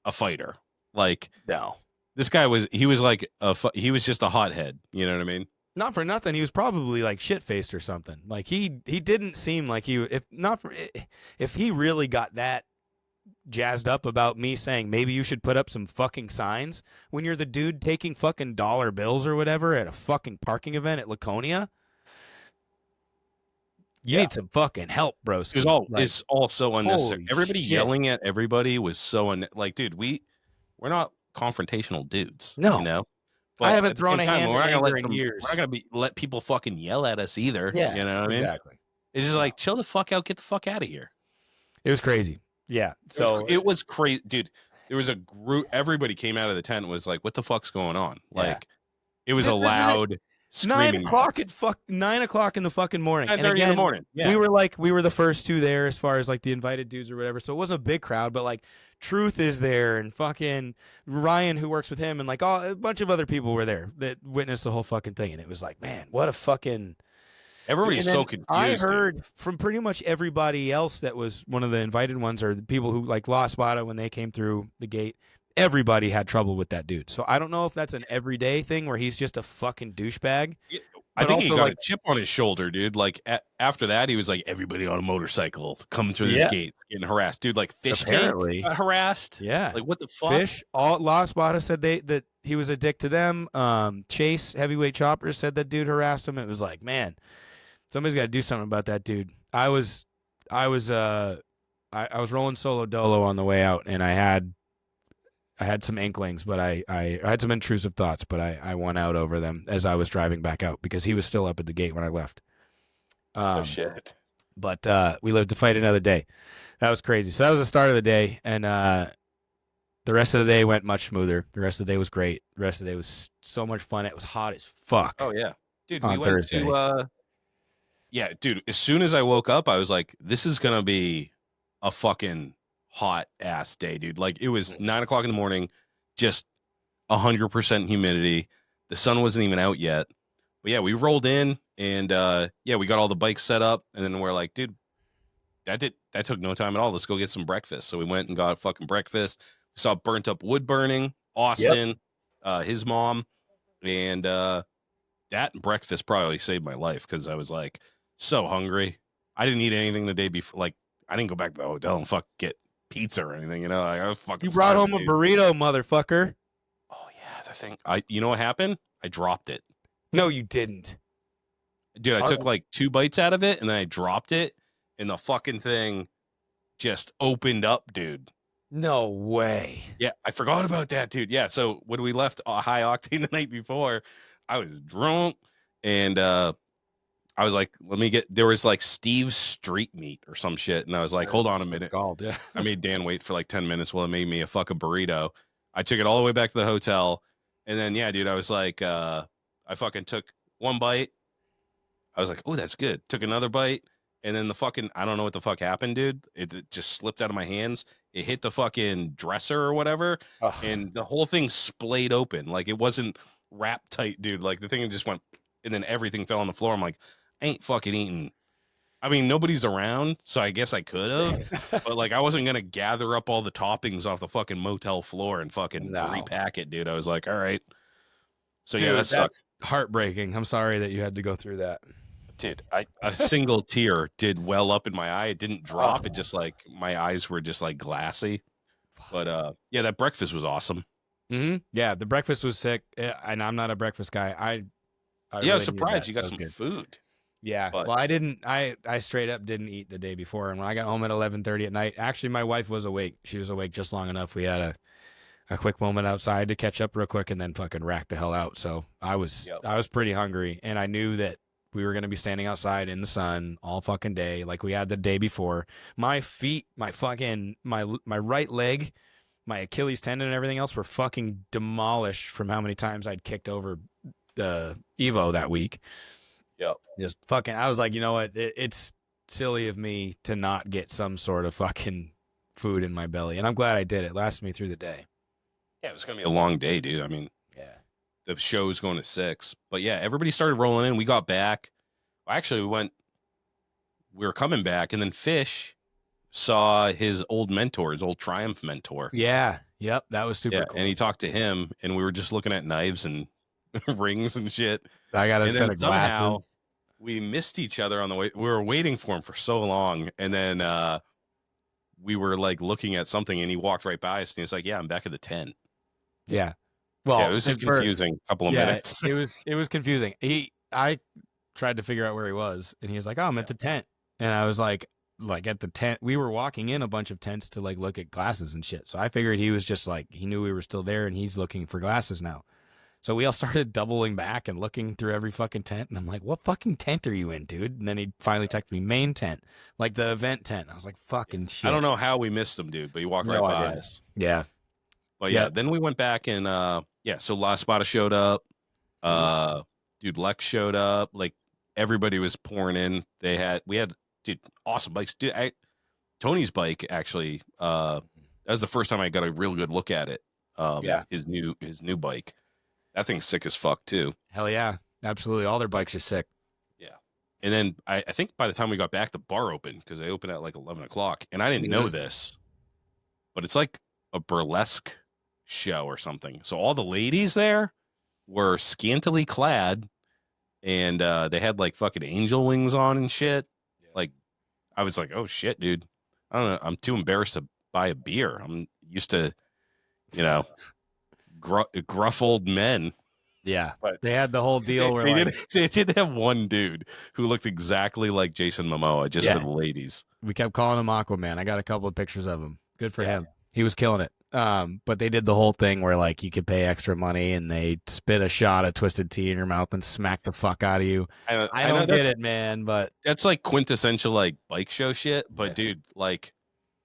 a fighter. Like no. this guy was, he was like he was just a hothead. You know what I mean? Not for nothing, he was probably like shit faced or something. Like he didn't seem like if he really got that jazzed up about me saying maybe you should put up some fucking signs when you're the dude taking fucking dollar bills or whatever at a fucking parking event at Laconia. You Yeah. need some fucking help, It was broski. all Like, it's all so unnecessary. holy Everybody shit. yelling at everybody was so like, dude, we're not confrontational dudes, No. I But haven't at the thrown same a time, hand we're in not gonna anger let in we're not years. gonna let people fucking yell at us either. Yeah, You know what I mean? exactly. It's just No. like chill the fuck out, get the fuck out of here. It was crazy. Yeah. So It was crazy, dude. There was a group. Everybody came out of the tent and was like, "What the fuck's going on?" yeah. Like it was a loud Nine screaming o'clock match. at 9 o'clock in the fucking morning. And 9:30 in the again, morning. Yeah, we were the first two there as far as like the invited dudes or whatever. So it wasn't a big crowd, but like Truth is there and fucking Ryan who works with him and like a bunch of other people were there that witnessed the whole fucking thing. And it was like, man, what a fucking. everybody's And so then confused. I Dude. heard from pretty much everybody else that was one of the invited ones or the people who like lost Bada when they came through the gate. Everybody had trouble with that dude. So I don't know if that's an everyday thing where he's just a fucking douchebag. Yeah, I But think he also, got like, a chip on his shoulder, dude. Like after that, he was like, everybody on a motorcycle coming through this yeah, gate, getting harassed, dude. Like Fish Tank apparently, got harassed. yeah. Like what the fuck? Fish, all Lost Bada said that he was a dick to them. Chase, heavyweight chopper, said that dude harassed him. It was like, man, somebody's got to do something about that dude. I was rolling solo dolo on the way out, and I had some inklings, but I had some intrusive thoughts, but I won out over them as I was driving back out because he was still up at the gate when I left. Oh shit. But we lived to fight another day. That was crazy. So that was the start of the day, and the rest of the day went much smoother. The rest of the day was great. The rest of the day was so much fun. It was hot as fuck. Oh yeah, dude. On We went Thursday. to yeah, dude. As soon as I woke up, I was like, this is gonna be a fucking hot ass day, dude. Like it was 9 o'clock in the morning, just 100% humidity. The sun wasn't even out yet. But yeah, we rolled in and yeah, we got all the bikes set up, and then we're like, dude, that took no time at all. Let's go get some breakfast. So we went and got fucking breakfast. We saw burnt up wood burning, Austin, his mom, and that breakfast probably saved my life because I was like so hungry. I didn't eat anything the day before. Like I didn't go back to the hotel and get pizza or anything. Like, I was fucking. You brought starving, home a dude. burrito, motherfucker. Oh yeah, the thing. You know what happened? I dropped it. No, you didn't. Dude, I took like 2 bites out of it and then I dropped it and the fucking thing just opened up, dude. No way. Yeah, I forgot about that, dude. Yeah, so when we left High Octane the night before, I was drunk and I was like, there was like Steve's Street Meat or some shit. And I was like, hold on a minute. Called, yeah. I made Dan wait for like 10 minutes while it made me a fucking burrito. I took it all the way back to the hotel. And then, yeah, dude, I was like, I fucking took 1 bite. I was like, oh, that's good. Took another bite. And then I don't know what the fuck happened, dude. It just slipped out of my hands. It hit the fucking dresser or whatever. Ugh. And the whole thing splayed open. Like it wasn't wrapped tight, dude. Like the thing just went, and then everything fell on the floor. I'm like, I ain't fucking eating. I mean, nobody's around, so I guess I could have, but like I wasn't gonna gather up all the toppings off the fucking motel floor and fucking repack it, dude. I was like, all right. So Dude, yeah, that sucks. Heartbreaking. I'm sorry that you had to go through that. Dude, a single tear did well up in my eye. It didn't drop. It just like my eyes were just like glassy. But yeah, that breakfast was awesome. Mm-hmm. Yeah, the breakfast was sick, and I'm not a breakfast guy. I really I was surprised you got some food. Yeah, well, I didn't. I straight up didn't eat the day before, and when I got home at 11:30 at night, actually, my wife was awake. She was awake just long enough. We had a quick moment outside to catch up real quick and then fucking rack the hell out. So Yep. I was pretty hungry, and I knew that we were going to be standing outside in the sun all fucking day like we had the day before. My feet, my fucking my right leg, my Achilles tendon and everything else were fucking demolished from how many times I'd kicked over the Evo that week. Yep. Just fucking, I was like, you know what? It's silly of me to not get some sort of fucking food in my belly. And I'm glad I did. It lasted me through the day. Yeah, it was gonna be a long day, dude. I mean, Yeah. the show was going to 6, but yeah, everybody started rolling in. We got back. Actually, we were coming back, and then Fish saw his old mentor, his old Triumph mentor. Yeah. Yep. That was super Yeah, cool. and he talked to him, and we were just looking at knives and rings and shit. I got a And set then of somehow glasses. we missed each other on the way. We were waiting for him for so long, and then we were like looking at something, and he walked right by us, and he was like, "Yeah, I'm back at the tent." Yeah. Yeah, Well, it was a confusing couple of yeah, minutes. it was confusing. I tried to figure out where he was, and he was like, "Oh, I'm at the tent," and I was like at the tent. We were walking in a bunch of tents to like look at glasses and shit. So I figured he was just like he knew we were still there, and he's looking for glasses now. So we all started doubling back and looking through every fucking tent, and I'm like, "What fucking tent are you in, dude?" And then he finally texted me, "Main tent, like the event tent." I was like, "Fucking I shit." don't know how we missed him, dude, but he walked right No by idea. us. Yeah. But Yeah. yeah, then we went back and yeah, so La Spada showed up. Dude, Lex showed up. Like everybody was pouring in. We had dude, awesome bikes. Dude, Tony's bike actually, that was the first time I got a real good look at it. Yeah. His new bike. That thing's sick as fuck too. Hell yeah. Absolutely. All their bikes are sick. Yeah. And then I think by the time we got back, the bar opened because they opened at like 11 o'clock. And I didn't know this, but it's like a burlesque show or something. So all the ladies there were scantily clad, and they had like fucking angel wings on and shit. Yeah. Like, I was like, oh shit, dude. I don't know. I'm too embarrassed to buy a beer. I'm used to, you know, gruff old men. Yeah. But They had the whole deal where like they did have one dude who looked exactly like Jason Momoa, just for the ladies. we kept calling him Aquaman. I got a couple of pictures of him. Good for Yeah. him. He was killing it. But they did the whole thing where like you could pay extra money and they spit a shot of twisted tea in your mouth and smack the fuck out of you. I don't get it, man, but that's like quintessential like bike show shit. But dude, like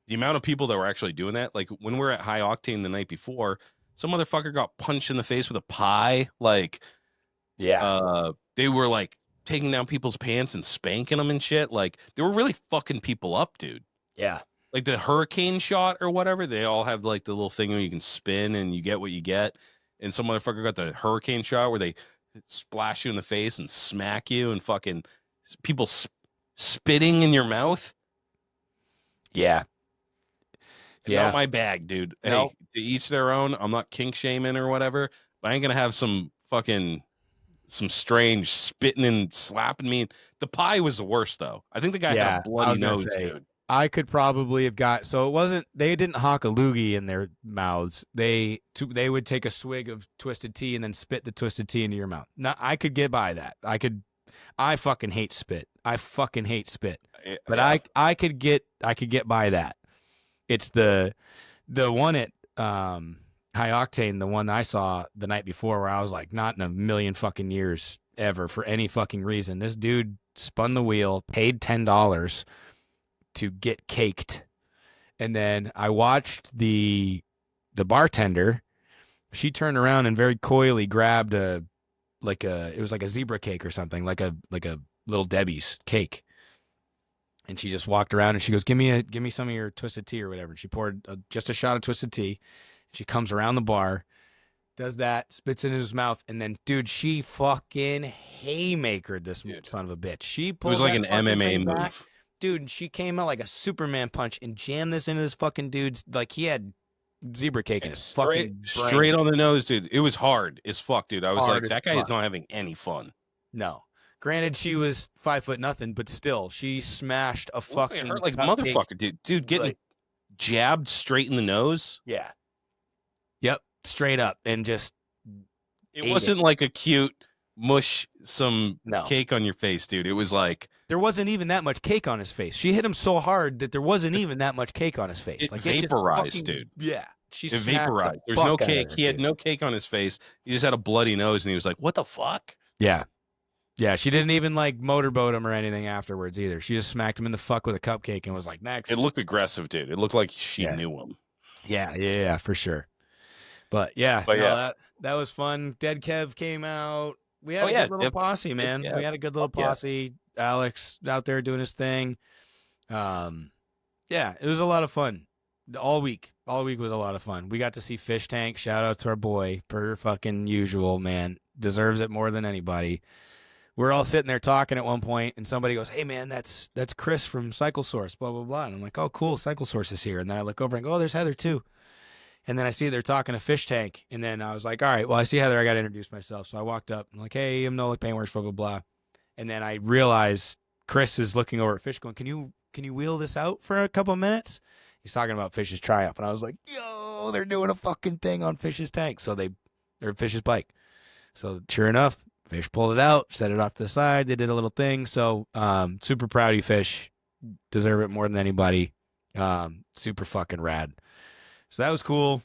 the amount of people that were actually doing that, like when we were at High Octane the night before, some motherfucker got punched in the face with a pie. Like, they were like taking down people's pants and spanking them and shit. Like, they were really fucking people up, dude. yeah. Like the hurricane shot or whatever, they all have like the little thing where you can spin and you get what you get. And some motherfucker got the hurricane shot where they splash you in the face and smack you and fucking people spitting in your mouth. Yeah. Yeah. Not my bag, dude. No. Hey, to each their own. I'm not kink shaming or whatever, but I ain't gonna have some strange spitting and slapping me. The pie was the worst though. I think the guy had a bloody nose, dude. I could probably have got so it wasn't they didn't hawk a loogie in their mouths. They would take a swig of twisted tea and then spit the twisted tea into your mouth. Now I could get by that. I fucking hate spit. I fucking hate spit. But yeah. I could get by that. It's the one at High Octane, the one I saw the night before where I was like, not in a million fucking years ever for any fucking reason. This dude spun the wheel, paid $10 to get caked. And then I watched the bartender. She turned around and very coyly grabbed it was like a zebra cake or something, like a little Debbie's cake. And she just walked around and she goes, give me some of your twisted tea or whatever. And she poured just a shot of twisted tea. She comes around the bar, does that, spits it in his mouth, and then, dude, she fucking haymakered this son of a bitch. She pulled it was like an MMA move. back. Dude, and she came out like a Superman punch and jammed this into this fucking dude's, like he had zebra cake in his fucking brain. Straight on the nose, dude. It was hard as fuck, dude. I was Hard like, that guy is not having any fun. No. Granted, she was 5'0", but still, she smashed a fucking. It hurt like motherfucker, dude. Dude, getting jabbed straight in the nose. Yeah. Yep, straight up, and just. It wasn't like a cute mush some cake on your face, dude. It was like there wasn't even that much cake on his face. She hit him so hard that there wasn't even that much cake on his face. It vaporized, dude. Yeah. She It smacked the vaporized. There's no fuck out cake. of her, He had dude. no cake on his face. He just had a bloody nose, and he was like, "What the fuck?" Yeah. Yeah, she didn't even like motorboat him or anything afterwards either. She just smacked him in the fuck with a cupcake and was like, It next. looked aggressive, dude. It looked like she Yeah. knew him. Yeah, for sure. But yeah, But no, yeah. that was fun. Dead Kev came out. We Oh had a yeah. good little Yep. posse, man. Yeah. We had a good little Fuck yeah. posse. Alex out there doing his thing. Yeah, it was a lot of fun. All week. All week was a lot of fun. We got to see Fish Tank. Shout out to our boy, per fucking usual, man. Deserves it more than anybody. We're all sitting there talking at one point, and somebody goes, "Hey, man, that's Chris from Cycle Source, blah, blah, blah." And I'm like, "Oh, cool, Cycle Source is here." And then I look over and go, "Oh, there's Heather, too." And then I see they're talking to Fish Tank. And then I was like, all right, well, I see Heather. I got to introduce myself. So I walked up. I'm like, hey, I'm Nolik Paintworks, blah, blah, blah. And then I realized Chris is looking over at Fish going, can you wheel this out for a couple of minutes? He's talking about Fish's Triumph. And I was like, yo, they're doing a fucking thing on Fish's tank. Or Fish's bike. So sure enough, Fish pulled it out, set it off to the side. They did a little thing. So super proud of you, Fish. Deserve it more than anybody. Super fucking rad. So that was cool.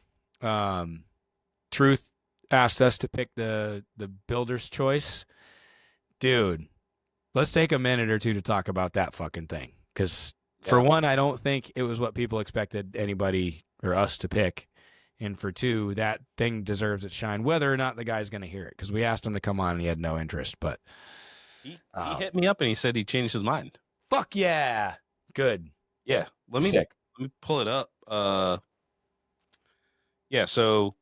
Truth asked us to pick the builder's choice. Dude, let's take a minute or two to talk about that fucking thing. Because for one, I don't think it was what people expected anybody or us to pick. And for two, that thing deserves its shine, whether or not the guy's going to hear it. Because we asked him to come on and he had no interest. But he hit me up and he said he changed his mind. Fuck yeah. Good. Yeah. Let me pull it up. Yeah, so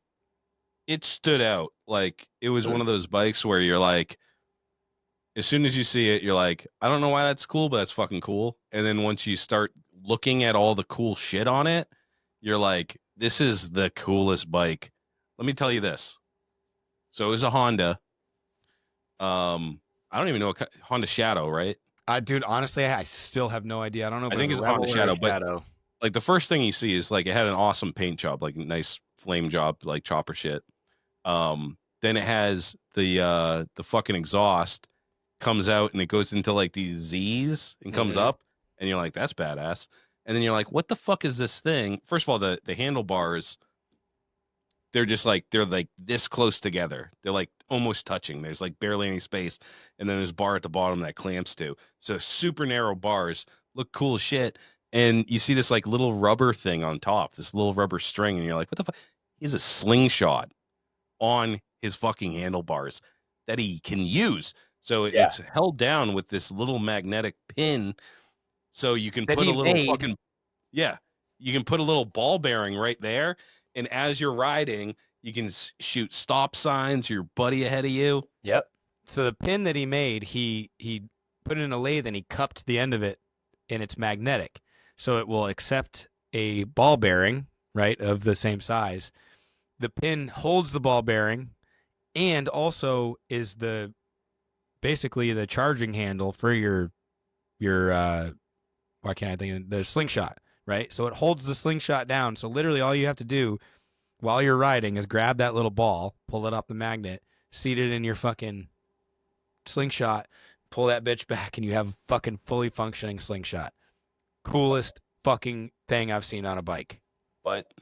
it stood out. Like, it was one of those bikes where you're like, as soon as you see it, you're like, I don't know why that's cool, but that's fucking cool. And then once you start looking at all the cool shit on it, you're like, this is the coolest bike. Let me tell you this. So it was a Honda. I don't even know what Honda Shadow, right? Dude, honestly, I still have no idea. I don't know if I think it's it's a Honda Rebel or Shadow, but like the first thing you see is like it had an awesome paint job, like nice flame job, like chopper shit. Then it has the fucking exhaust comes out and it goes into like these Z's and comes up, and you're like, that's badass. And then you're like, what the fuck is this thing? First of all, the handlebars, they're like this close together. They're like almost touching. There's like barely any space, and then there's a bar at the bottom that clamps to. So super narrow bars, look cool as shit. And you see this like little rubber thing on top, this little rubber string, and you're like, what the fuck? He has a slingshot on his fucking handlebars that he can use. So it's held down with this little magnetic pin. So you can put a little fucking, you can put a little ball bearing right there. And as you're riding, you can shoot stop signs, your buddy ahead of you. Yep. So the pin that he made, he put it in a lathe and he cupped the end of it, and it's magnetic. So it will accept a ball bearing, right, of the same size. The pin holds the ball bearing and also is basically the charging handle for your why can't I think of the slingshot, right? So it holds the slingshot down. So literally all you have to do while you're riding is grab that little ball, pull it off the magnet, seat it in your fucking slingshot, pull that bitch back, and you have a fucking fully functioning slingshot. Coolest fucking thing I've seen on a bike. But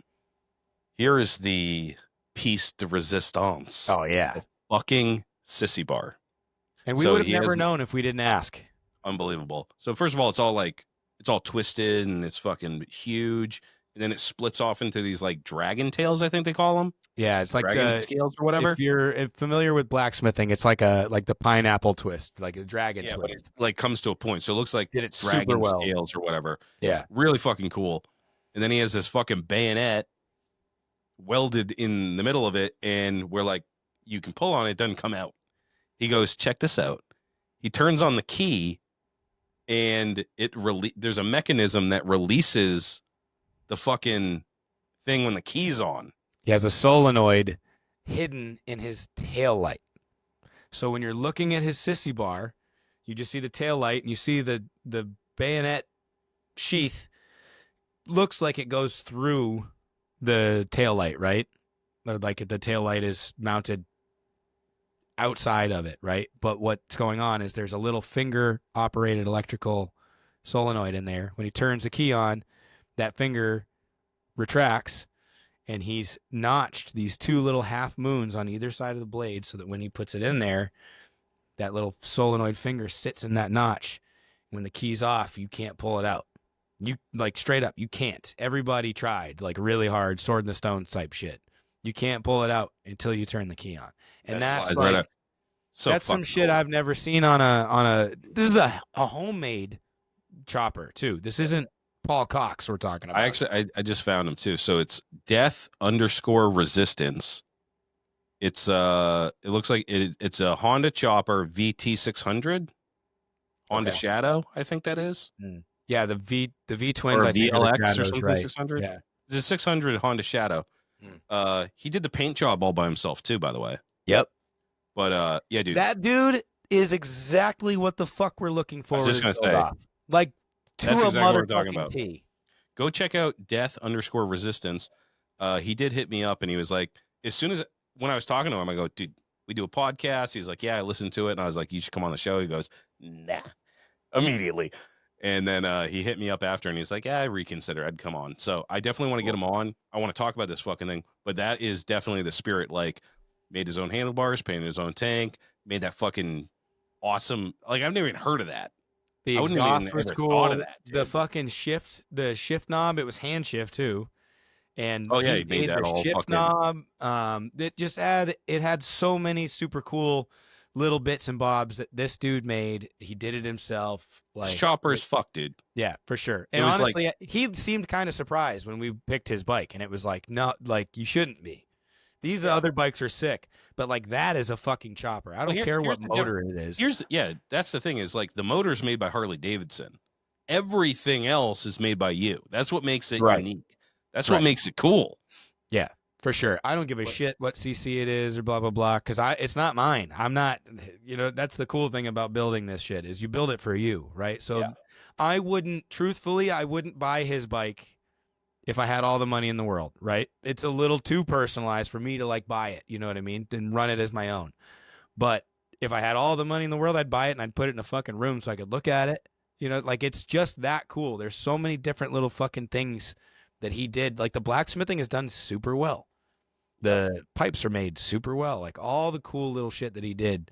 here is the piece de resistance. Oh, yeah. The fucking sissy bar. And we would have never known if we didn't ask. Unbelievable. So first of all, it's all twisted and it's fucking huge. And then it splits off into these like dragon tails, I think they call them. Yeah, it's like dragon scales or whatever. If you're familiar with blacksmithing, it's like the pineapple twist, like a dragon twist. But it like comes to a point. So it looks like dragon scales or whatever. Yeah. Really fucking cool. And then he has this fucking bayonet welded in the middle of it, and we're like, you can pull on it, doesn't come out. He goes, check this out. He turns on the key, and there's a mechanism that releases the fucking thing when the key's on. He has a solenoid hidden in his tail light. So when you're looking at his sissy bar, you just see the tail light and you see the bayonet sheath. Looks like it goes through the tail light, right? Like the tail light is mounted outside of it, right? But what's going on is there's a little finger operated electrical solenoid in there. When he turns the key on, that finger retracts and he's notched these 2 little half moons on either side of the blade so that when he puts it in there, that little solenoid finger sits in that notch. When the key's off, you can't pull it out. You like straight up, you can't. Everybody tried like really hard, sword in the stone type shit. You can't pull it out until you turn the key on. And That that's slides right like up. So that's some fucking shit cool. I've never seen on a this is a homemade chopper too. This isn't Paul Cox we're talking about. I just found him too. So it's death_resistance. It's it looks like it's a Honda Chopper VT600, Honda Okay. Shadow, I think that is, Yeah, the V twins or I think are the VLX or Shadows, something right? 600. Yeah. It's a 600 Honda Shadow. He did the paint job all by himself too, by the way. Yep. But yeah, dude. That dude is exactly what the fuck we're looking I was forward just to gonna build say off. Like to that's a exactly what we're talking motherfucking about. T. Go check out death_resistance. He did hit me up and he was like, as soon as when I was talking to him, I go, dude, we do a podcast. He's like, yeah, I listened to it. And I was like, you should come on the show. He goes, nah, immediately. And then he hit me up after and he's like, yeah, I reconsider. I'd come on. So I definitely want to get him on. I want to talk about this fucking thing. But that is definitely the spirit. Like, made his own handlebars, painted his own tank, made that fucking awesome. Like, I've never even heard of that. The I wouldn't have exhaust even was ever cool. thought of that. The Dude. fucking the shift knob, it was hand shift too. And Oh yeah, he he made made that the all shift fucking. knob. It had so many super cool little bits and bobs that this dude made. He did it himself. This Like chopper is fucked, dude. yeah, for sure. It And was like, honestly, he seemed kind of surprised when we picked his bike, and it was like, no, like you shouldn't be. These Yeah. other bikes are sick, but like that is a fucking chopper. I don't care what motor it is. Yeah, that's the thing is like the motor's made by Harley Davidson. Everything else is made by you. That's what makes it Right. unique. That's Right. what makes it cool. Yeah, for sure. I don't give a shit what CC it is or blah blah blah because it's not mine. I'm not. That's the cool thing about building this shit is you build it for you, right? So Yeah. I wouldn't buy his bike if I had all the money in the world, right? It's a little too personalized for me to like buy it, you know what I mean? And run it as my own. But if I had all the money in the world, I'd buy it and I'd put it in a fucking room so I could look at it. Like it's just that cool. There's so many different little fucking things that he did. Like the blacksmithing is done super well. The pipes are made super well. Like all the cool little shit that he did.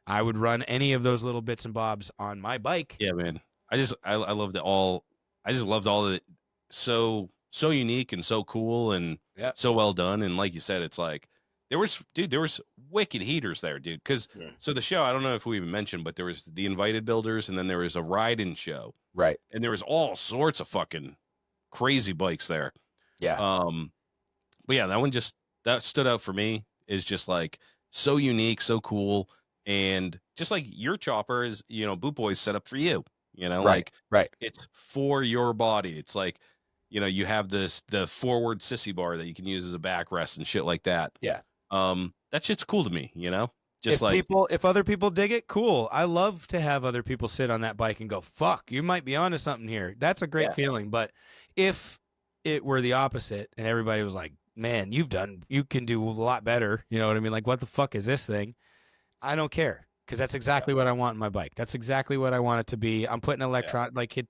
I would run any of those little bits and bobs on my bike. Yeah, man. I loved it all. I just loved all of it. So unique and so cool and so well done. And like you said, it's like there was wicked heaters there, dude. Because so the show, I don't know if we even mentioned, but there was the invited builders, and then there was a ride-in show, right? And there was all sorts of fucking crazy bikes there. Yeah. But yeah, that stood out for me. Is just like so unique, so cool, and just like your chopper is, Boot Boy's set up for you. Right. It's for your body. It's like, you have the forward sissy bar that you can use as a backrest and shit like that. Yeah. That shit's cool to me, Just if other people dig it, cool. I love to have other people sit on that bike and go, fuck, you might be onto something here. That's a great feeling. But if it were the opposite and everybody was like, man, you can do a lot better. You know what I mean? Like, what the fuck is this thing? I don't care. Because that's exactly what I want in my bike. That's exactly what I want it to be. I'm putting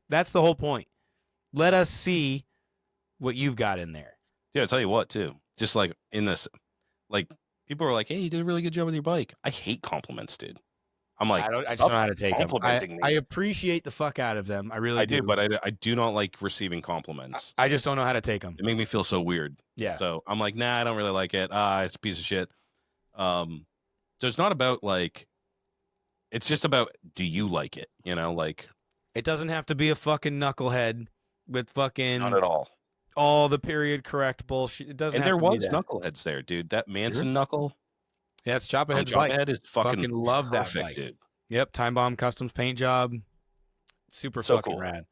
that's the whole point. Let us see what you've got in there. Yeah, I'll tell you what, too. Just like in this, like people are like, hey, you did a really good job with your bike. I hate compliments, dude. I'm like, I just don't know how to take them. Me. I appreciate the fuck out of them. I really do. But I do not like receiving compliments. I just don't know how to take them. It make me feel so weird. Yeah. So I'm like, nah, I don't really like it. It's a piece of shit. So it's not about like, it's just about, do you like it? Like it doesn't have to be a fucking knucklehead with fucking not at all the period correct bullshit. It doesn't. And have there to was be that. knuckleheads there, dude. That Manson knuckle. Yeah, it's Chopperhead's bike. Chopperhead is fucking love perfect, that bike, dude. Yep, Time Bomb Customs paint job. Super so fucking cool. rad.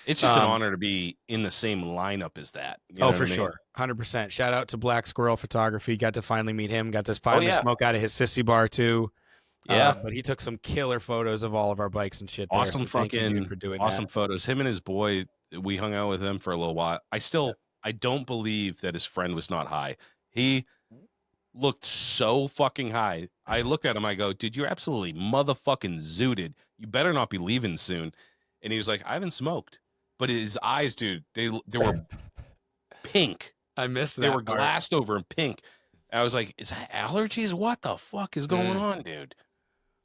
It's just an honor to be in the same lineup as that. For sure. 100%. Shout out to Black Squirrel Photography. Got to finally meet him. Got to finally smoke out of his sissy bar too. Yeah. But he took some killer photos of all of our bikes and shit. Awesome there. So fucking thank you, dude, for doing awesome that. photos. Him and his boy, we hung out with him for a little while. I don't believe that his friend was not high. He looked so fucking high. I looked at him, I go, dude, you're absolutely motherfucking zooted. You better not be leaving soon. And he was like, I haven't smoked. But his eyes, dude, they were pink. I missed They that were part. glassed over in pink. I was like, is that allergies? What the fuck is going on, dude?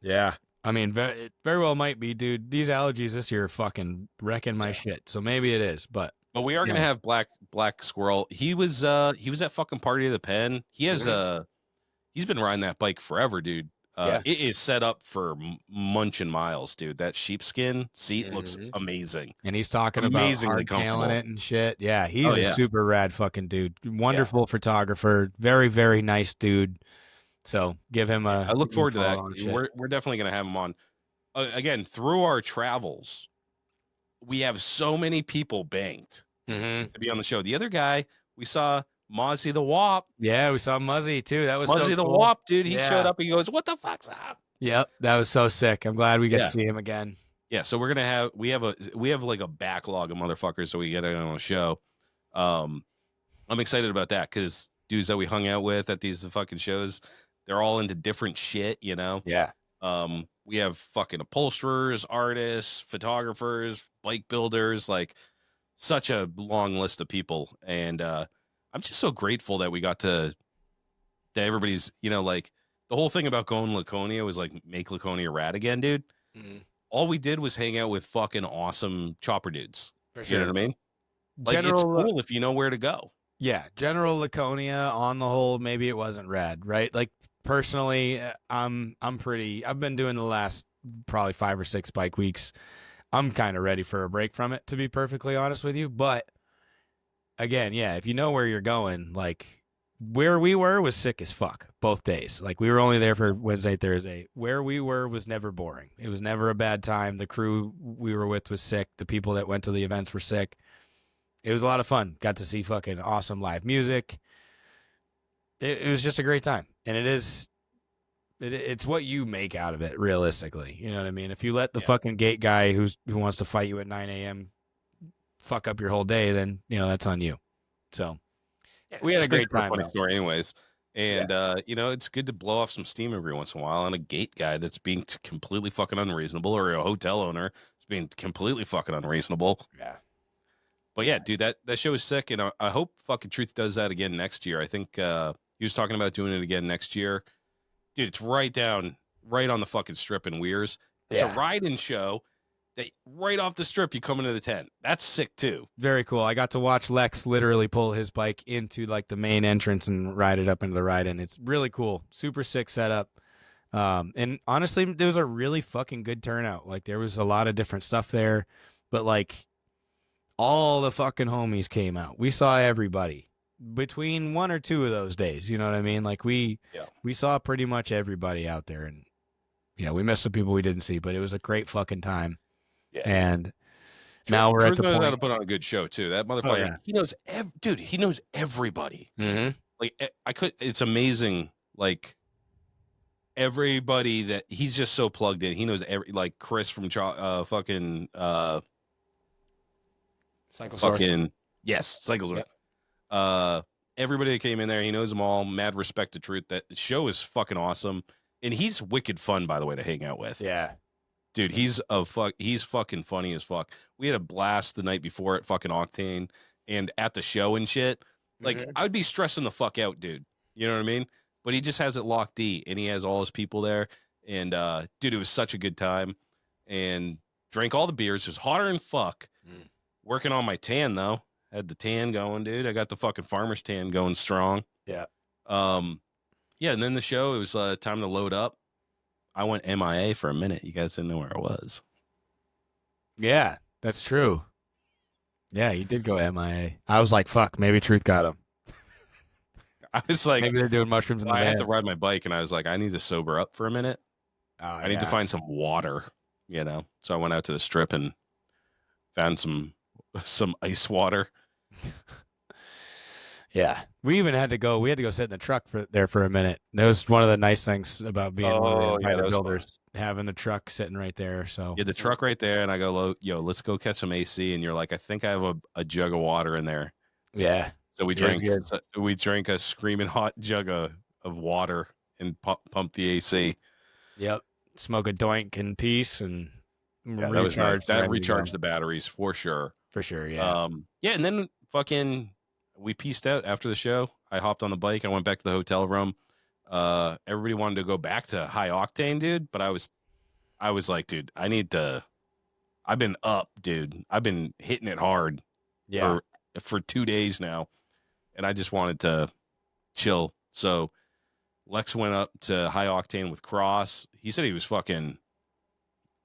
Yeah. I mean, it very well might be, dude. These allergies this year are fucking wrecking my Yeah. shit. So maybe it is, but But we are yeah. gonna have Black Squirrel. He was at fucking Party of the Pen. He's been riding that bike forever, dude. Yeah. It is set up for munching miles, dude. That sheepskin seat looks Mhm. amazing, And he's talking about amazingly hardtailing comfortable. it and shit. Yeah, Oh he's a yeah, super rad fucking dude. yeah, Wonderful photographer. Very, very nice dude. So yeah. I look give him a forward to that. follow on shit. We're definitely gonna have him on again through our travels. We have so many people banked Mm-hmm. to be on the show. The other guy we saw, Mozzie the Wop. Yeah, we saw Muzzy too. That was so Muzzy the cool. Wop, dude. He showed Yeah. up. He goes, "What the fuck's up?" Yep. That was so sick. I'm glad we get to Yeah. see him again. Yeah, so we have like a backlog of motherfuckers so we get it on a show. I'm excited about that because dudes that we hung out with at these fucking shows, they're all into different shit, you know. Yeah. We have fucking upholsterers, artists, photographers, bike builders, like such a long list of people, and I'm just so grateful that we got that everybody's, like the whole thing about going to Laconia was like make Laconia rad again, dude. Mm-hmm. All we did was hang out with fucking awesome chopper dudes. For You know sure. what I mean? Like it's General cool if you know where to go. Yeah, General Laconia on the whole, maybe it wasn't rad, right? Like personally, I'm pretty. I've been doing the last probably 5 or 6 bike weeks. I'm kind of ready for a break from it, to be perfectly honest with you. But again, yeah, if you know where you're going, like where we were was sick as fuck both days. Like we were only there for Wednesday, Thursday. Where we were was never boring. It was never a bad time. The crew we were with was sick. The people that went to the events were sick. It was a lot of fun. Got to see fucking awesome live music. It was just a great time, and it's what you make out of it, realistically. You know what I mean? If you let the Yeah. fucking gate guy who wants to fight you at 9 a.m. fuck up your whole day, then that's on you. So we had a great time. Funny Though. story, anyways. And it's good to blow off some steam every once in a while on a gate guy that's being completely fucking unreasonable, or a hotel owner that's being completely fucking unreasonable. Yeah. But yeah, dude, that show is sick, and I hope fucking Truth does that again next year. I think he was talking about doing it again next year. Dude, it's right on the fucking strip in Weirs. It's a ride-in show that right off the strip you come into the tent. That's sick too. Very cool. I got to watch Lex literally pull his bike into like the main entrance and ride it up into the ride-in. It's really cool. Super sick setup. And honestly, there was a really fucking good turnout. Like there was a lot of different stuff there, but like all the fucking homies came out. We saw everybody between 1 or 2 of those days. You know what I mean? Like we saw pretty much everybody out there, and we missed the people we didn't see, but it was a great fucking time. Yeah. And now we're at the point. How to put on a good show too. That motherfucker, he knows, dude. He knows everybody. Mm-hmm. Like it's amazing. Like everybody that he's just so plugged in. He knows like Chris from fucking Cycle fucking yes, Cycle Source. Yep. Everybody that came in there, he knows them all. Mad respect to Truth. That show is fucking awesome, and he's wicked fun, by the way, to hang out with. Yeah, dude, he's fucking funny as fuck. We had a blast the night before at fucking Octane and at the show and shit. Like I would be stressing the fuck out, dude. You know what I mean? But he just has it locked D, and he has all his people there. And dude, it was such a good time. And drank all the beers. It was hotter than fuck. Working on my tan though. Had the tan going, dude. I got the fucking farmer's tan going strong. Yeah. Yeah, and then the show, it was time to load up. I went MIA for a minute. You guys didn't know where I was. Yeah, that's true. Yeah, he did go MIA. I was like, fuck, maybe Truth got him. I was like, maybe they're doing mushrooms in the I van. had to ride my bike, and I was like, I need to sober up for a minute. I need to find some water, So I went out to the strip and found some ice water. Yeah, we even had to go. We had to go sit in the truck for a minute. That was one of the nice things about being one of the builders, having the truck sitting right there. So the truck right there, and I go, yo, let's go catch some AC. And you're like, I think I have a jug of water in there. Yeah. So we drank a screaming hot jug of water and pump the AC. Yep. Smoke a doink in peace and that was nice. That recharged the batteries for sure. For sure, yeah. Yeah, and then fucking we pieced out after the show. I hopped on the bike. I went back to the hotel room. Everybody wanted to go back to high octane, dude. But I was like, dude, I need to. I've been up, dude. I've been hitting it hard Yeah. for 2 days now, and I just wanted to chill. So Lex went up to high octane with Cross. He said he was fucking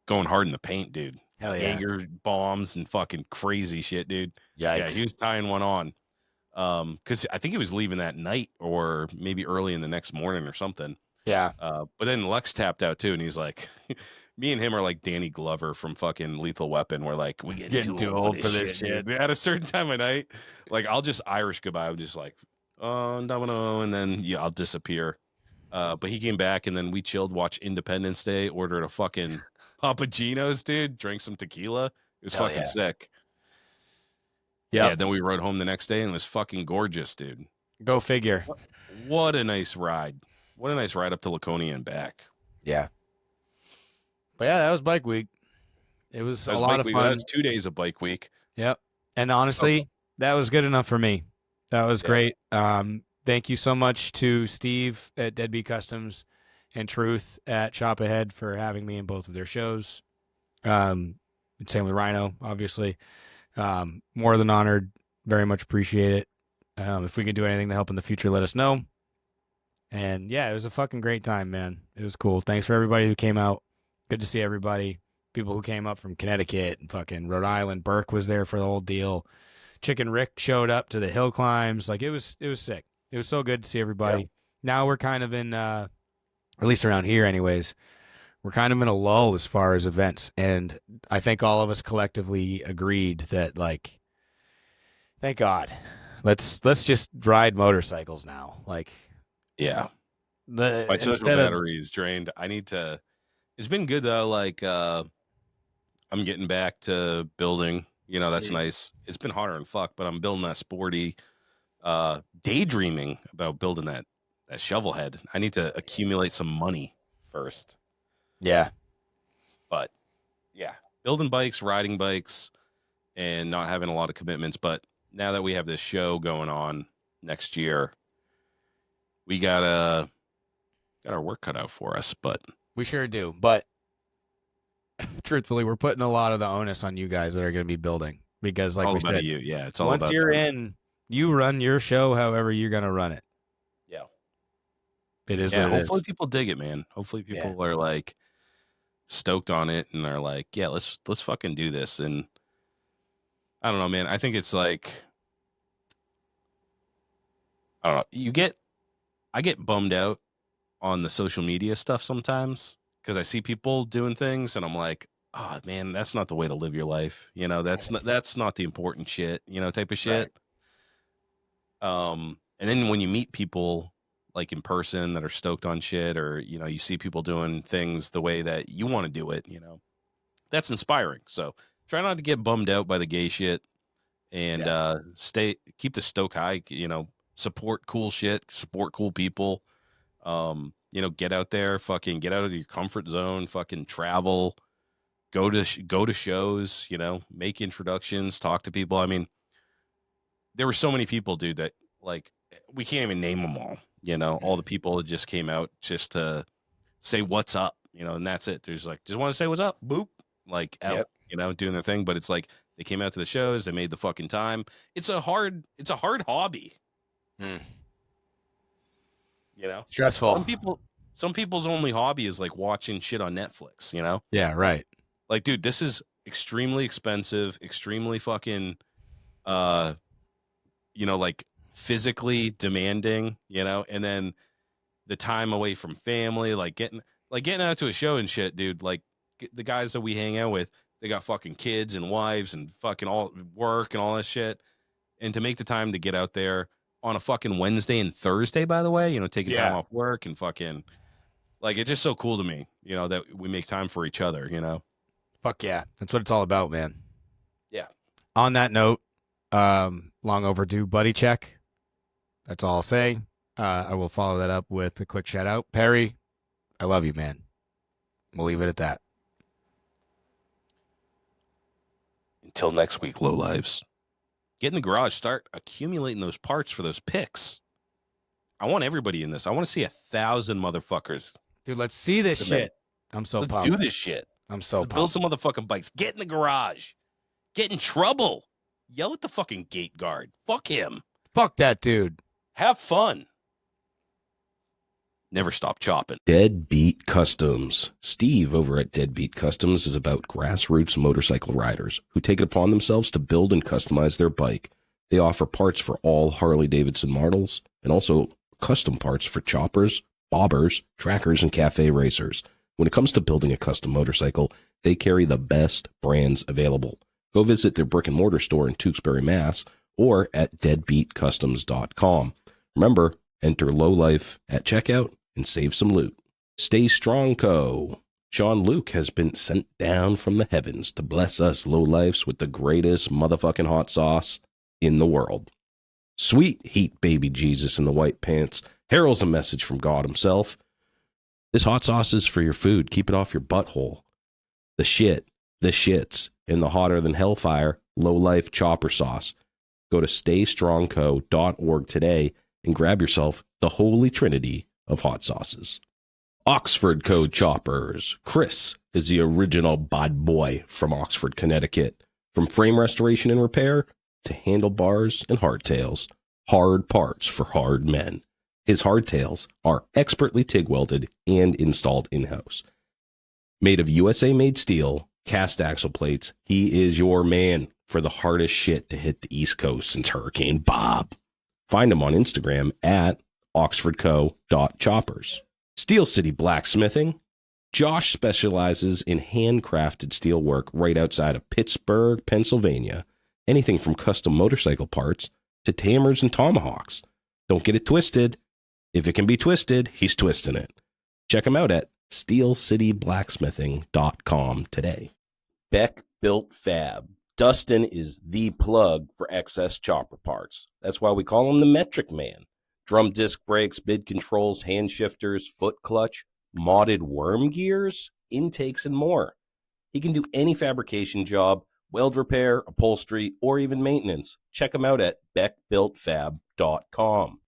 going hard in the paint, dude. Hell yeah. Jaeger bombs and fucking crazy shit, dude. Yeah, he Yikes. was tying one on. Because I think he was leaving that night or maybe early in the next morning or something. Yeah. But then Lex tapped out too, and he's like, me and him are like Danny Glover from fucking Lethal Weapon. We're like, we getting too old for this shit. Dude. At a certain time of night, like I'll just Irish goodbye. I'm just like, oh, domino, and then yeah, I'll disappear. But he came back, and then we chilled, watched Independence Day, ordered a fucking Papagenos, dude, drank some tequila. It was Hell fucking yeah. sick. Yep. Yeah, then we rode home the next day, and it was fucking gorgeous, dude. Go figure. What a nice ride. What a nice ride up to Laconia and back. Yeah. But yeah, that was bike week. It was a lot of fun. That was 2 days of bike week. Yep. And honestly, that was good enough for me. That was great. Thank you so much to Steve at Deadbeat Customs and Truth at Shop Ahead for having me in both of their shows. Same with Rhino, obviously. More than honored. Very much appreciate it. If we can do anything to help in the future, let us know. And yeah, it was a fucking great time, man. It was cool. Thanks for everybody who came out. Good to see everybody. People who came up from Connecticut and fucking Rhode Island. Burke was there for the whole deal. Chicken Rick showed up to the hill climbs. Like it was sick. It was so good to see everybody. Yeah. Now we're kind of in, at least around here anyways, we're kind of in a lull as far as events. And I think all of us collectively agreed that, like, thank God, let's just ride motorcycles now. Like, yeah, my social battery is drained. I need to. It's been good though. Like, I'm getting back to building. You know, that's nice. It's been harder than fuck, but I'm building that sporty. Daydreaming about building that shovel head. I need to accumulate some money first. Yeah. But yeah, building bikes, riding bikes, and not having a lot of commitments. But now that we have this show going on next year, we got our work cut out for us. But we sure do. But truthfully, we're putting a lot of the onus on you guys that are going to be building because, like all we about said, you. Yeah, it's all once about you're them. in. You run your show however you're going to run it. Yeah. It is yeah, what it hopefully is. people dig it, man. Hopefully people are like stoked on it and are like, yeah, let's fucking do this. And I don't know, man. I think it's like, I don't know. I get bummed out on the social media stuff sometimes because I see people doing things and I'm like, oh man, that's not the way to live your life. You know, that's not the important shit, you know, type of shit. Right. And then when you meet people like in person that are stoked on shit, or, you know, you see people doing things the way that you want to do it, you know, that's inspiring. So try not to get bummed out by the gay shit and keep the stoke high, you know, support cool shit, support cool people. You know, get out there, fucking get out of your comfort zone, fucking travel, go to shows, you know, make introductions, talk to people. I mean, there were so many people, dude, that like we can't even name them all. You know, all the people that just came out just to say what's up, you know, and that's it. There's like, just want to say what's up, boop, like out, you know, doing their thing. But it's like they came out to the shows, they made the fucking time. It's a hard hobby. You know, stressful. Some people's only hobby is like watching shit on Netflix, you know? Yeah, right. Like, dude, this is extremely expensive, extremely fucking, you know, like physically demanding, you know, and then the time away from family, like getting out to a show and shit, dude. Like the guys that we hang out with, they got fucking kids and wives and fucking all work and all that shit. And to make the time to get out there on a fucking Wednesday and Thursday, by the way, you know, taking time off work and fucking, like, it's just so cool to me, you know, that we make time for each other, you know? Fuck yeah. That's what it's all about, man. Yeah. On that note, long overdue buddy check. That's all I'll say. I will follow that up with a quick shout out. Perry, I love you, man. We'll leave it at that. Until next week, Lowlives. Get in the garage, start accumulating those parts for those picks. I want everybody in this. I want to see 1,000 motherfuckers. Dude, let's see this shit. I'm so Let's pumped. do this shit. I'm so Let's pumped. build some motherfucking bikes. Get in the garage. Get in trouble. Yell at the fucking gate guard. Fuck him. Fuck that dude. Have fun. Never stop chopping. Deadbeat Customs. Steve over at Deadbeat Customs is about grassroots motorcycle riders who take it upon themselves to build and customize their bike. They offer parts for all Harley-Davidson models and also custom parts for choppers, bobbers, trackers, and cafe racers. When it comes to building a custom motorcycle, they carry the best brands available. Go visit their brick and mortar store in Tewksbury, Mass, or at deadbeatcustoms.com. Remember, enter Lowlife at checkout and save some loot. Stay Strong Co. Sean Luke has been sent down from the heavens to bless us lowlifes with the greatest motherfucking hot sauce in the world. Sweet heat baby Jesus in the white pants heralds a message from God himself. This hot sauce is for your food. Keep it off your butthole. The shits, and the hotter than hellfire Lowlife chopper sauce. Go to staystrongco.org today and grab yourself the holy trinity of hot sauces. Oxford Co. Choppers. Chris is the original bad boy from Oxford, Connecticut. From frame restoration and repair to handlebars and hardtails. Hard parts for hard men. His hardtails are expertly TIG welded and installed in-house. Made of USA-made steel, cast axle plates, he is your man for the hardest shit to hit the East Coast since Hurricane Bob. Find him on Instagram at oxfordco.choppers. Steel City Blacksmithing. Josh specializes in handcrafted steel work right outside of Pittsburgh, Pennsylvania. Anything from custom motorcycle parts to hammers and tomahawks. Don't get it twisted. If it can be twisted, he's twisting it. Check him out at steelcityblacksmithing.com today. Beck Built Fab. Dustin is the plug for excess chopper parts. That's why we call him the Metric Man. Drum disc brakes, mid controls, hand shifters, foot clutch, modded worm gears, intakes, and more. He can do any fabrication job, weld repair, upholstery, or even maintenance. Check him out at beckbuiltfab.com.